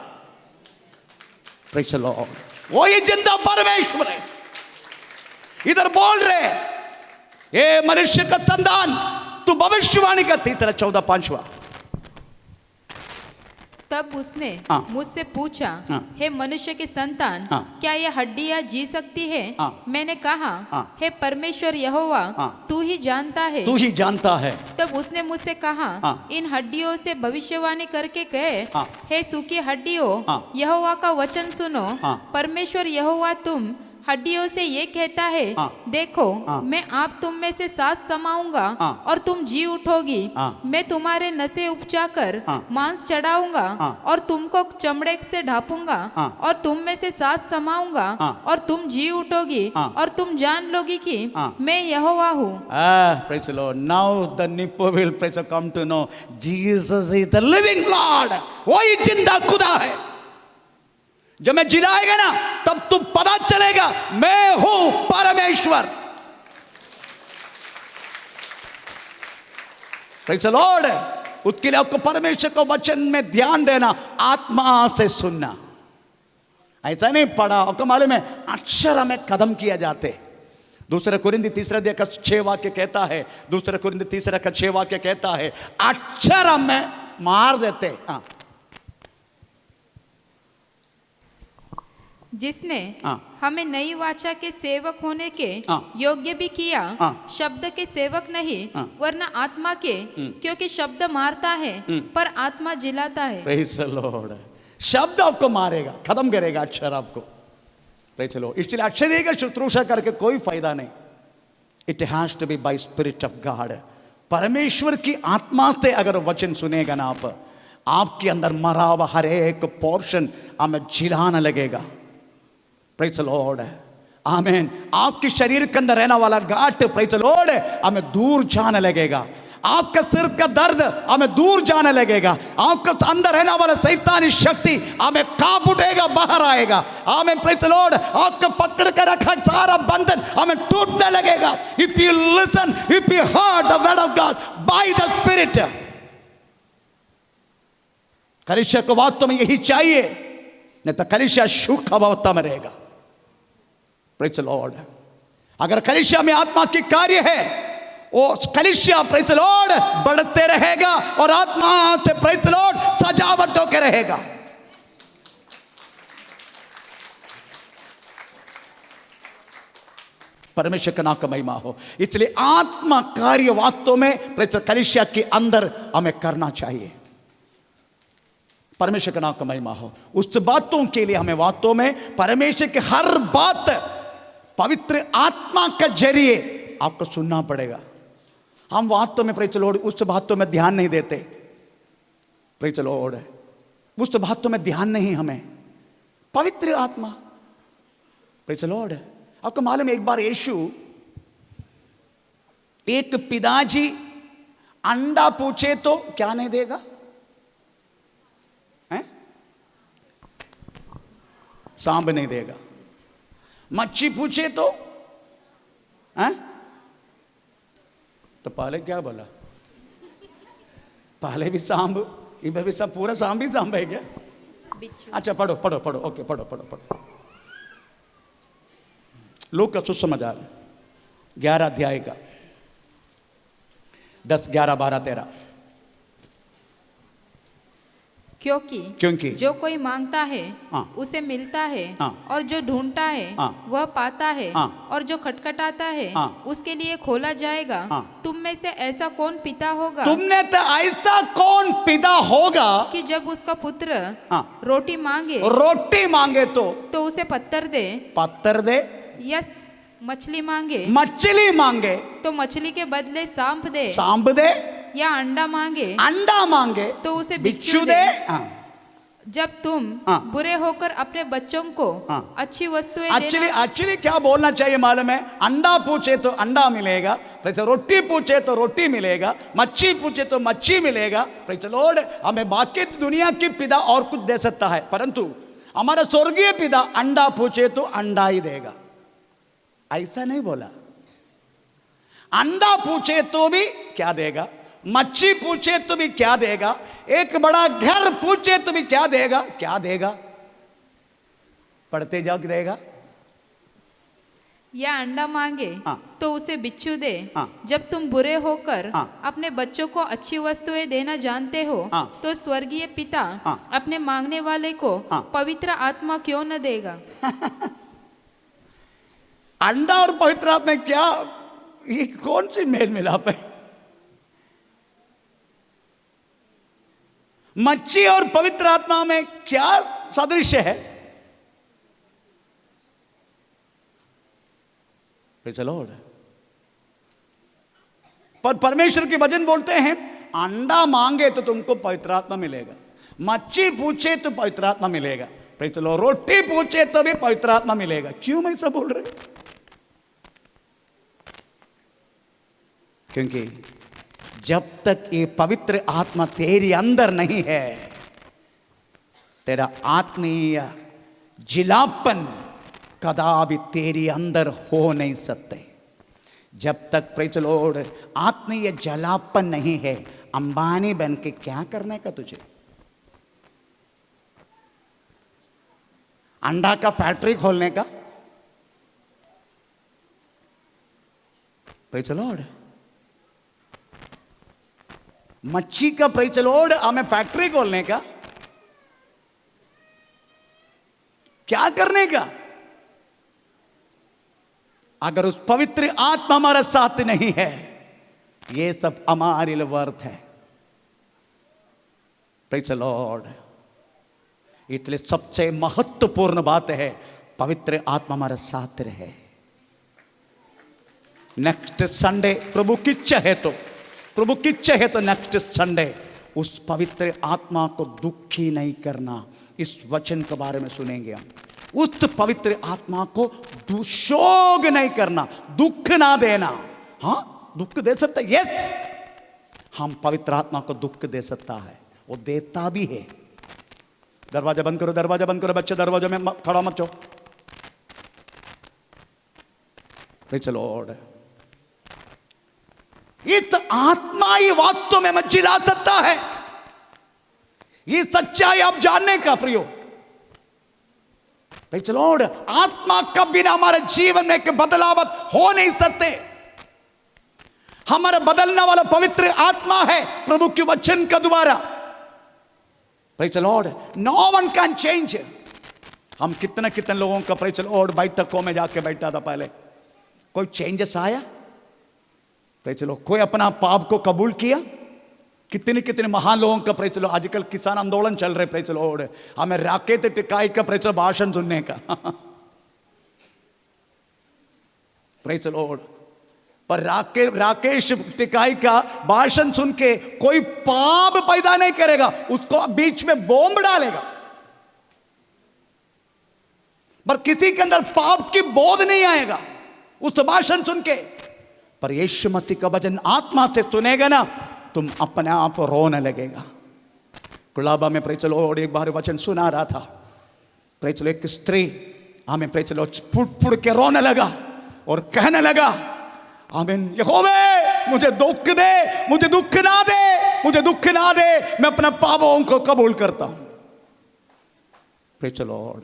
प्रेज़ द लॉर्ड, वो ये जिंदा परमेश्वर है। इधर बोल रहे ये मनुष्य का संतान, तू भविष्यवाणी का 3, 14, 5वां। तब उसने मुझसे पूछा, हे मनुष्य के संतान, क्या यह हड्डियां जी सकती है? मैंने कहा, हे परमेश्वर यहोवा, तू ही जानता है। तू ही जानता है। तब उसने मुझसे कहा, इन हड्डियों से भविष्यवाणी करके कहे, हे सूखी हड्डियों, यहोवा का वचन सुनो। परमेश्वर यहोवा तुम हड्डियों से ये कहता है, देखो मैं आप तुम में से सांस समाऊंगा और तुम जी उठोगी। मैं तुम्हारे नसें उपजा कर मांस चढ़ाऊंगा और तुमको चमड़े से ढापूंगा और तुम में से सांस समाऊंगा और तुम जी उठोगी और तुम जान लोगी कि मैं यहोवा हूँ। Praise the Lord. Now the Nippo will praise come to know Jesus is the living Lord. वही जिंदा खुदा है। जब मैं जिलाएगा ना तब तुम पता चलेगा मैं हूं परमेश्वर। Praise the Lord. उसके लिए आपको परमेश्वर को वचन में ध्यान देना, आत्मा से सुनना। ऐसा नहीं पढ़ा आपको मालूम है, अक्षर में कदम किया जाते। दूसरा कुरिन्थी 3:6 कहता है, दूसरा कुरिन्थी 3:6 कहता है, अक्षर में मार देते। जिसने हमें नई वाचा के सेवक होने के योग्य भी किया, शब्द के सेवक नहीं वरना आत्मा के, क्योंकि शब्द मारता है पर आत्मा जिलाता है। Praise the Lord. शब्द आपको मारेगा, खत्म करेगा अक्षर आपको। Praise the Lord. इसलिए अक्षर का शुश्रूषा करके कोई फायदा नहीं। It has to be by spirit of God. परमेश्वर की आत्मा से अगर वचन सुनेगा ना आप, आपके अंदर मरा हुआ हर एक पोर्शन हमें जिलाने लगेगा। प्रेज़ द लॉर्ड, आमीन। आपके शरीर के अंदर रहने वाला गांठ, प्रेज़ द लॉर्ड, हमें दूर जाने लगेगा। आपका सिर का दर्द हमें दूर जाने लगेगा। आपके अंदर रहने वाला शैतानी शक्ति हमें कांप उठेगा, बाहर आएगा। आमीन, प्रेज़ द लॉर्ड। आपको पकड़ कर रखा सारा बंधन हमें टूटने लगेगा। If you listen, if you heard the word of God by the spirit. कलीसिया को वास्तव में यही चाहिए, नहीं तो कलीसिया सूख अवस्था में रहेगा। Praise the Lord. अगर कलीसिया में आत्मा की कार्य है, वो कलीसिया प्रेज़ द लॉर्ड बढ़ते रहेगा और आत्मा से प्रेज़ द लॉर्ड सजावट होकर रहेगा। परमेश्वर का नाम का महिमा हो। इसलिए आत्मा कार्य वास्तव में प्रेज़ कलीसिया के अंदर हमें करना चाहिए। परमेश्वर का नाम का महिमा हो। उस बातों के लिए हमें वास्तव में परमेश्वर की हर बात पवित्र आत्मा के जरिए आपको सुनना पड़ेगा। हम वास्तव में प्रेज़ द लॉर्ड उस बातों में ध्यान नहीं देते। प्रेज़ द लॉर्ड, उस बातों में ध्यान नहीं हमें। पवित्र आत्मा, प्रेज़ द लॉर्ड। आपको मालूम है एक बार यीशु, एक पिताजी अंडा पूछे तो क्या नहीं देगा? सांप नहीं देगा। मच्छी पूछे तो पहले क्या बोला? पहले भी सांप, इधर भी सब पूरा सांप ही सांप है क्या? अच्छा पढ़ो पढ़ो पढ़ो, ओके पढ़ो पढ़ो पढ़ो। लोग का सुसमाचार 11 अध्याय का 10, 11, 12, 13। क्योंकि जो कोई मांगता है उसे मिलता है, और जो ढूंढता है वह पाता है, और जो खटखटाता है उसके लिए खोला जाएगा। तुम में से ऐसा कौन पिता होगा? तुमने तो ऐसा कौन पिता होगा कि जब उसका पुत्र रोटी मांगे तो उसे पत्थर दे, या मछली मांगे तो मछली के बदले सांप दे, या अंडा मांगे तो उसे बिच्छू दे। जब तुम बुरे होकर अपने बच्चों को अच्छी वस्तुएं एक्चुअली क्या बोलना चाहिए मालूम है? अंडा पूछे तो अंडा मिलेगा, रोटी पूछे तो रोटी मिलेगा, मच्छी पूछे तो मच्छी मिलेगा। Praise the Lord. हमें बाकी दुनिया की पिता और कुछ दे सकता है, परंतु हमारा स्वर्गीय पिता अंडा पूछे तो अंडा ही देगा। ऐसा नहीं बोला। अंडा पूछे तो भी क्या देगा, मच्छी पूछे तो भी क्या देगा, एक बड़ा घर पूछे तो भी क्या देगा, क्या देगा? पढ़ते जाओ, देगा। या अंडा मांगे हाँ। तो उसे बिच्छू दे। हाँ। जब तुम बुरे होकर हाँ। अपने बच्चों को अच्छी वस्तुएं देना जानते हो, हाँ। तो स्वर्गीय पिता हाँ। अपने मांगने वाले को हाँ। पवित्र आत्मा क्यों न देगा? अंडा और पवित्र आत्मा में क्या, ये कौन सी मेल मिलाप है? मच्छी और पवित्र आत्मा में क्या सादृश्य है? Praise the Lord। पर परमेश्वर के वचन बोलते हैं अंडा मांगे तो तुमको पवित्र आत्मा मिलेगा, मच्छी पूछे तो पवित्र आत्मा मिलेगा, Praise the Lord। रोटी पूछे तो भी पवित्र आत्मा मिलेगा। क्यों मैं सब बोल रहे? क्योंकि जब तक ये पवित्र आत्मा तेरे अंदर नहीं है, तेरा आत्मीय जिलापन कदापि तेरे अंदर हो नहीं सकते। जब तक प्रेज़ द लॉर्ड आत्मीय जलापन नहीं है, अंबानी बन के क्या करने का तुझे? अंडा का फैक्ट्री खोलने का? Praise the Lord. मच्छी का प्रेज़ द लॉर्ड हमें फैक्ट्री खोलने का? क्या करने का? अगर उस पवित्र आत्मा हमारे साथ नहीं है, ये सब हमारे लिए व्यर्थ है। Praise the Lord. इसलिए सबसे महत्वपूर्ण बात है पवित्र आत्मा हमारे साथ रहे। नेक्स्ट संडे प्रभु की इच्छा है तो नेक्स्ट संडे उस पवित्र आत्मा को दुखी नहीं करना, इस वचन के बारे में सुनेंगे हम। उस पवित्र आत्मा को दुशोग नहीं करना, दुख ना देना। हाँ, दुख दे सकता है, यस, हम पवित्र आत्मा को दुख दे सकता है, वो देता भी है। दरवाजा बंद करो, दरवाजा बंद करो, बच्चे दरवाजे में खड़ा मत हो। Praise the Lord. इस आत्माई वास्तव में मत जिला सकता है। ये सच्चाई आप जानने का प्रियो। Praise the Lord. आत्मा का बिना हमारे जीवन में एक बदलावत हो नहीं सकते। हमारा बदलने वाला पवित्र आत्मा है प्रभु के वचन का द्वारा। Praise the Lord. No one can change. हम कितने कितने लोगों का प्रेज़ द लॉर्ड बैठकों में जाके बैठा था, पहले कोई चेंजेस आया? Praise the Lord. कोई अपना पाप को कबूल किया? कितने कितने महान लोगों का प्रेज़ द लॉर्ड। आजकल किसान आंदोलन चल रहे, प्रेज़ द लॉर्ड, हमें राकेश टिकाई का प्रेज़ द लॉर्ड भाषण सुनने का। Praise the Lord. पर राकेश टिकाई का भाषण सुन के कोई पाप पैदा नहीं करेगा, उसको बीच में बॉम्ब डालेगा। पर किसी के अंदर पाप की बोध नहीं आएगा उस भाषण सुन के। पर यीशु मसीह का वचन आत्मा से सुनेगा ना, तुम अपने आप रोने लगेगा। गुलाबा में प्रेज़ द लॉर्ड एक बार वचन सुना रहा था। Praise the Lord. एक स्त्री हमें praise the Lord foot foot के रोने लगा और कहने लगा, आमीन, यहोवा मुझे दुख दे, मुझे दुख ना दे, मुझे दुख ना दे, मैं अपने पापों को कबूल करता हूं। Praise the Lord.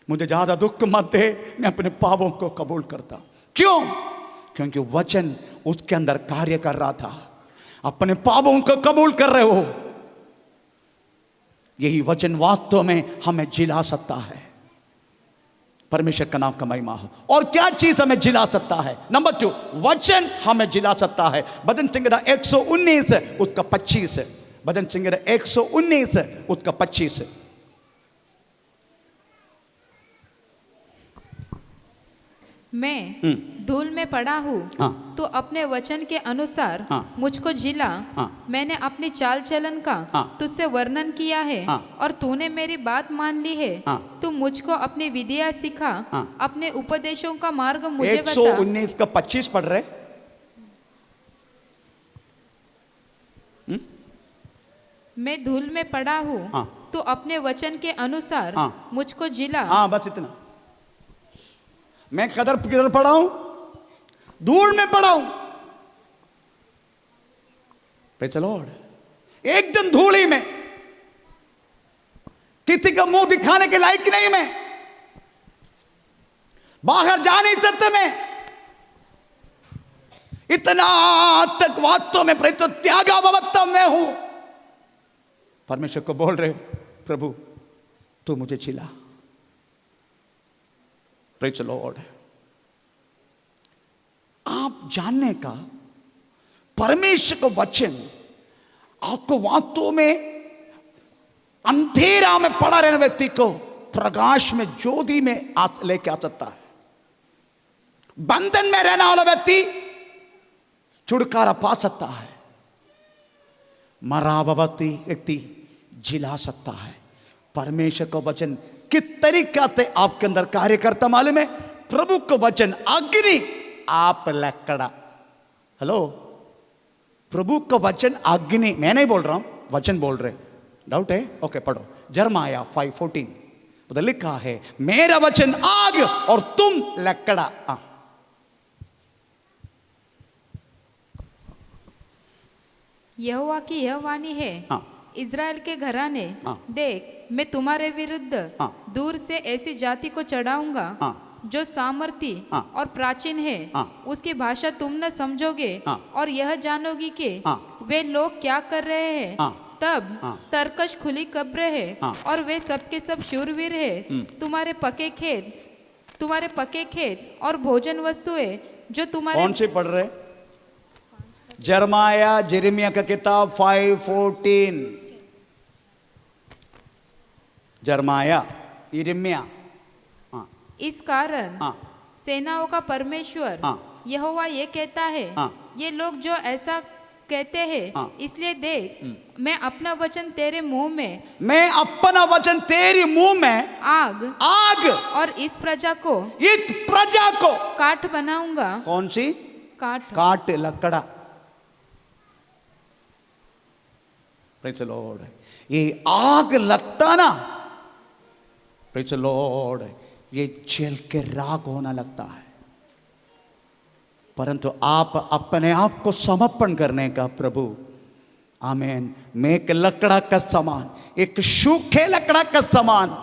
मुझे ज्यादा दुख मत दे, मैं अपने पापों को कबूल करता हूं। क्यों? क्योंकि वचन उसके अंदर कार्य कर रहा था। अपने पापों को कबूल कर रहे हो, यही वचन वास्तव में हमें जिला सकता है। परमेश्वर का नाम का महिमा हो। और क्या चीज हमें जिला सकता है? नंबर 2, वचन हमें जिला सकता है। भजन संहिता 119 उसका 25। भजन संहिता 119 उसका 25। मैं धूल में पड़ा हूँ, हाँ। तो अपने वचन के अनुसार हाँ। मुझको जिला। हाँ। मैंने अपनी चाल चलन का हाँ। तुझसे वर्णन किया है, हाँ। और तूने मेरी बात मान ली है। हाँ। तू मुझको अपनी विधियाँ सिखा, हाँ। अपने उपदेशों का मार्ग मुझे बता। 119 का 25 पढ़ रहे। मैं धूल में पड़ा हूँ, हाँ। तो अपने वचन के अनुसार हाँ। मुझको जिला। हाँ, बस इतना। मैं किधर पड़ा हूं? धूल में पड़ा हूं, प्रेज़ द लॉर्ड। एक दिन धूली में, किसी का मुंह दिखाने के लायक नहीं मैं, बाहर जा नहीं सकते मैं, इतना तक वास्तव में प्रेरित त्यागा भवत्ता मैं हूं। परमेश्वर को बोल रहे, प्रभु तू मुझे चिल्ला। Praise the Lord. आप जानने का परमेश्वर का वचन आपको वास्तव में अंधेरा में पड़ा रहने व्यक्ति को प्रकाश में, ज्योति में लेके आ सकता है। बंधन में रहने वाला व्यक्ति छुटकारा पा सकता है। मरा हुआ व्यक्ति जिला सकता है। परमेश्वर का वचन किस तरीका से आपके अंदर कार्य करता मालूम है? प्रभु का वचन अग्नि, आप लकड़ा। हेलो, प्रभु का वचन अग्नि। मैं नहीं बोल रहा हूं, वचन बोल रहे। डाउट है? ओके, पढ़ो यिर्मयाह 5:14। उधर लिखा है, मेरा वचन आग और तुम लकड़ा। यहोवा की यह वाणी है, इज़राइल के घराने, देख मैं तुम्हारे विरुद्ध दूर से ऐसी जाति को चढ़ाऊंगा जो सामर्थी और प्राचीन है। उसकी भाषा तुम न समझोगे और यह जानोगी कि वे लोग क्या कर रहे हैं। तब तरकश खुली कब्र है और वे सबके सब शूरवीर है। तुम्हारे पके खेत और भोजन वस्तुएं जो तुम्हारे। कौन से पढ़ रहे? यिर्मयाह का किताब 5:14। यिर्मयाह। इस कारण सेनाओं का परमेश्वर यहोवा ये कहता है, ये लोग जो ऐसा कहते हैं, इसलिए देख मैं अपना वचन तेरे मुंह में, मैं अपना वचन तेरे मुंह में आग और इस प्रजा को काठ बनाऊंगा। कौन सी? काट, लकड़ा। Praise the Lord. ये आग लगता ना, प्रेज़ द लॉर्ड, ये जल के राख होना लगता है। परंतु आप अपने आप को समर्पण करने का, प्रभु आमीन, मैं एक लकड़ा का समान, एक सूखे लकड़ा का समान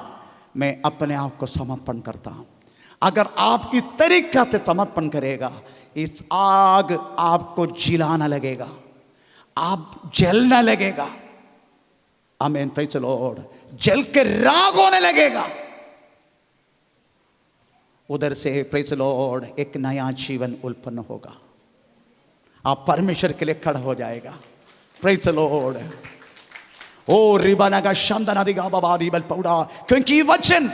मैं अपने आप को समर्पण करता हूं। अगर आप इस तरीका से समर्पण करेगा, इस आग आपको जिलाना लगेगा, आप जलने लगेगा। आमीन, प्रेज़ द लॉर्ड। जल के राख होने लगेगा। उधर से प्रेज़ द लॉर्ड एक नया जीवन उत्पन्न होगा। आप परमेश्वर के लिए खड़ा हो जाएगा। Praise the Lord. ओ रिबाना का शंदना दिगा बाबा दीबल पौड़ा, क्योंकि वचन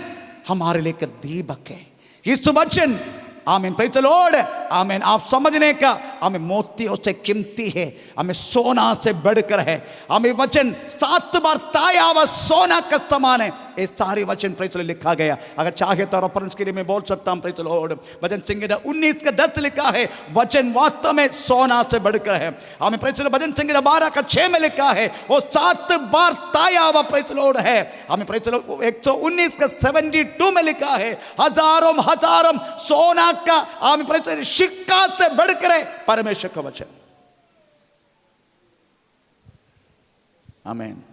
हमारे लिए एक दीपक है। इस वचन, आमीन, प्रेज़ द लॉर्ड, आमीन, आप समझने का, हमें मोतियों से कीमती है, हमें सोना से बढ़कर है। हमें वचन 7 बार ताया हुआ सोना का समान है। ये सारे वचन प्रेज़ द लॉर्ड लिखा गया। अगर चाहे तो रेफरेंस के लिए मैं बोल सकता हूं। Praise the Lord. वचन संहिता 19:10 लिखा है, वचन वास्तव में सोना से बढ़कर है। हमें प्रेज़ द लॉर्ड वचन संहिता 12:6 में लिखा है, वो 7 बार ताया हुआ प्रेज़ द लॉर्ड है। हमें प्रेज़ द लॉर्ड 119:72 में लिखा है, हजारों सोना का, हमें प्रेज़ द लॉर्ड सिक्का से बढ़कर है परमेश्वर का वचन। आमीन।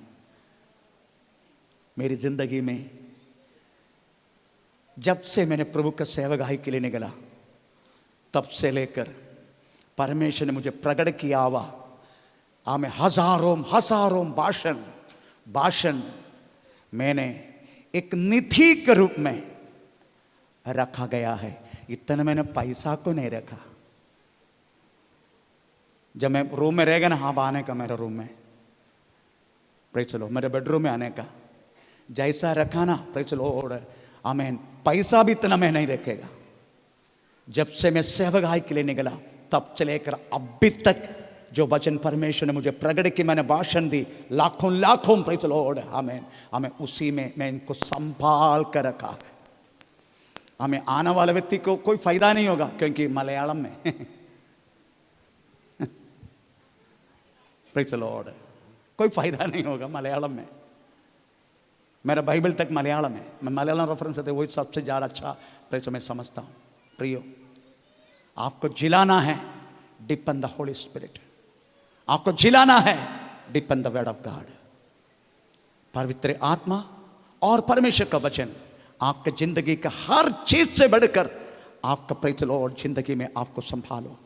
मेरी जिंदगी में जब से मैंने प्रभु का सेवकाई के लिए निकला, तब से लेकर परमेश्वर ने मुझे प्रकट किया हुआ, हमें हजारों भाषण मैंने एक निधि के रूप में रखा गया है। इतना मैंने पैसा को नहीं रखा। जब मैं रूम में रहेगा ना, हाँ आने का मेरे रूम में, प्रेज़ द लॉर्ड, मेरे बेडरूम में आने का, जैसा रखा ना, प्रेज़ द लॉर्ड, आमीन, पैसा भी इतना मैं नहीं रखेगा। जब से मैं सेवकाई के लिए निकला, तब से लेकर अभी तक जो वचन परमेश्वर ने मुझे प्रकट की, मैंने भाषण दी, लाखों प्रेज़ द लॉर्ड, आमीन, हमें उसी में मैं इनको संभाल कर रखा है। हमें आने वाले व्यक्ति को कोई फायदा नहीं होगा, क्योंकि मलयालम में प्रेज़ द लॉर्ड, कोई फायदा नहीं होगा मलयालम में। मेरा बाइबल तक मलयालम है, मैं मलयालम रेफरेंस है, वही सबसे ज़्यादा अच्छा प्रेज़ मैं समझता हूँ। प्रियो, आपको जिलाना है, डिपेंड द होली स्पिरिट। आपको जिलाना है, depend the word of God. पवित्र आत्मा और परमेश्वर का वचन आपके जिंदगी का हर चीज से बढ़कर आपका प्रेज़ लॉर्ड जिंदगी में आपको संभालो।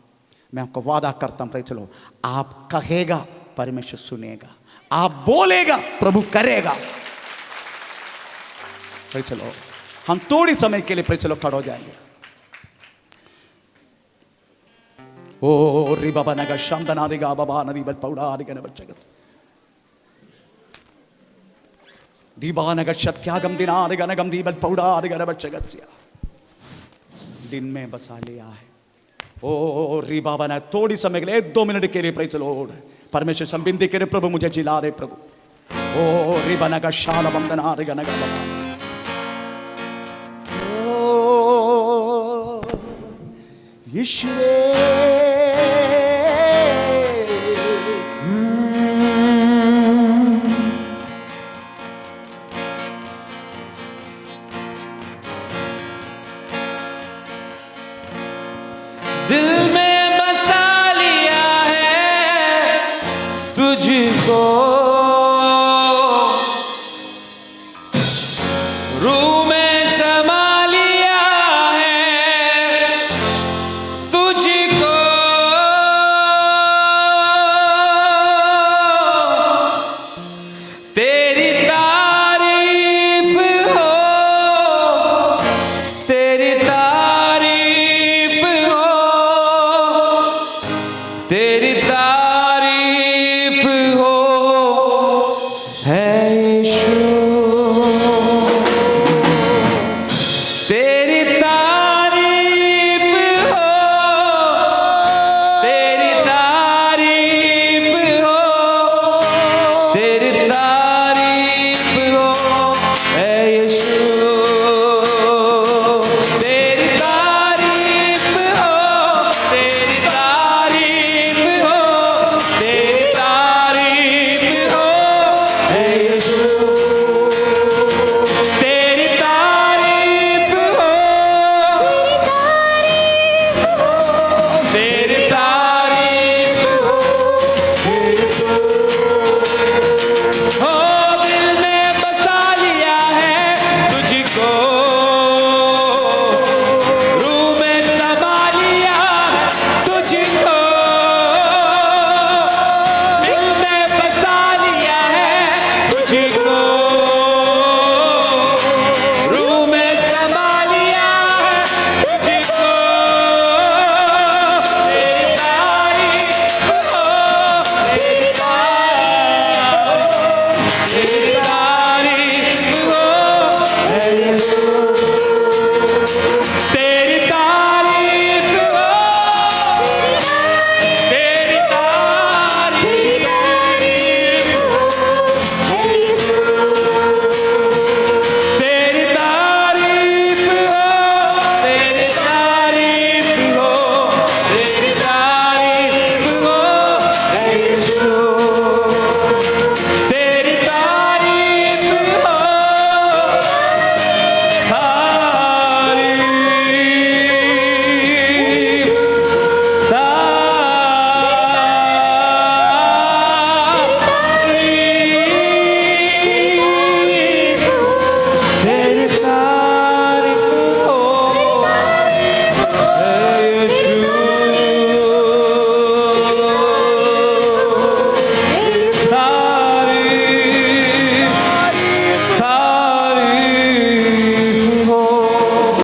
मैं आपको वादा करता हूं प्रेज़ लॉर्ड, आप कहेगा परमेश्वर सुनेगा, आप बोलेगा प्रभु करेगा। प्रेज़ लॉर्ड, हम थोड़ी समय के लिए प्रेज़ लॉर्ड खड़े हो जाएंगे। ओ री बाबा नगा शांतना री गा बाबा नदी बल पौड़ा री गने बच्चगत दीवानग सत्यागम दिनार गनगम दीबल पौड़ा गन बच्चगत्या दिन में बसा लिया है। ओ री बाबा ने थोड़ी समय के लिए 1-2 मिनट के लिए प्रेज़ लॉर्ड परमेश्वर संबिंदी करे, प्रभु मुझे जिला दे प्रभु। ओ री बना का शाल बंदना रे गनगा बाबा। ओ यीशुए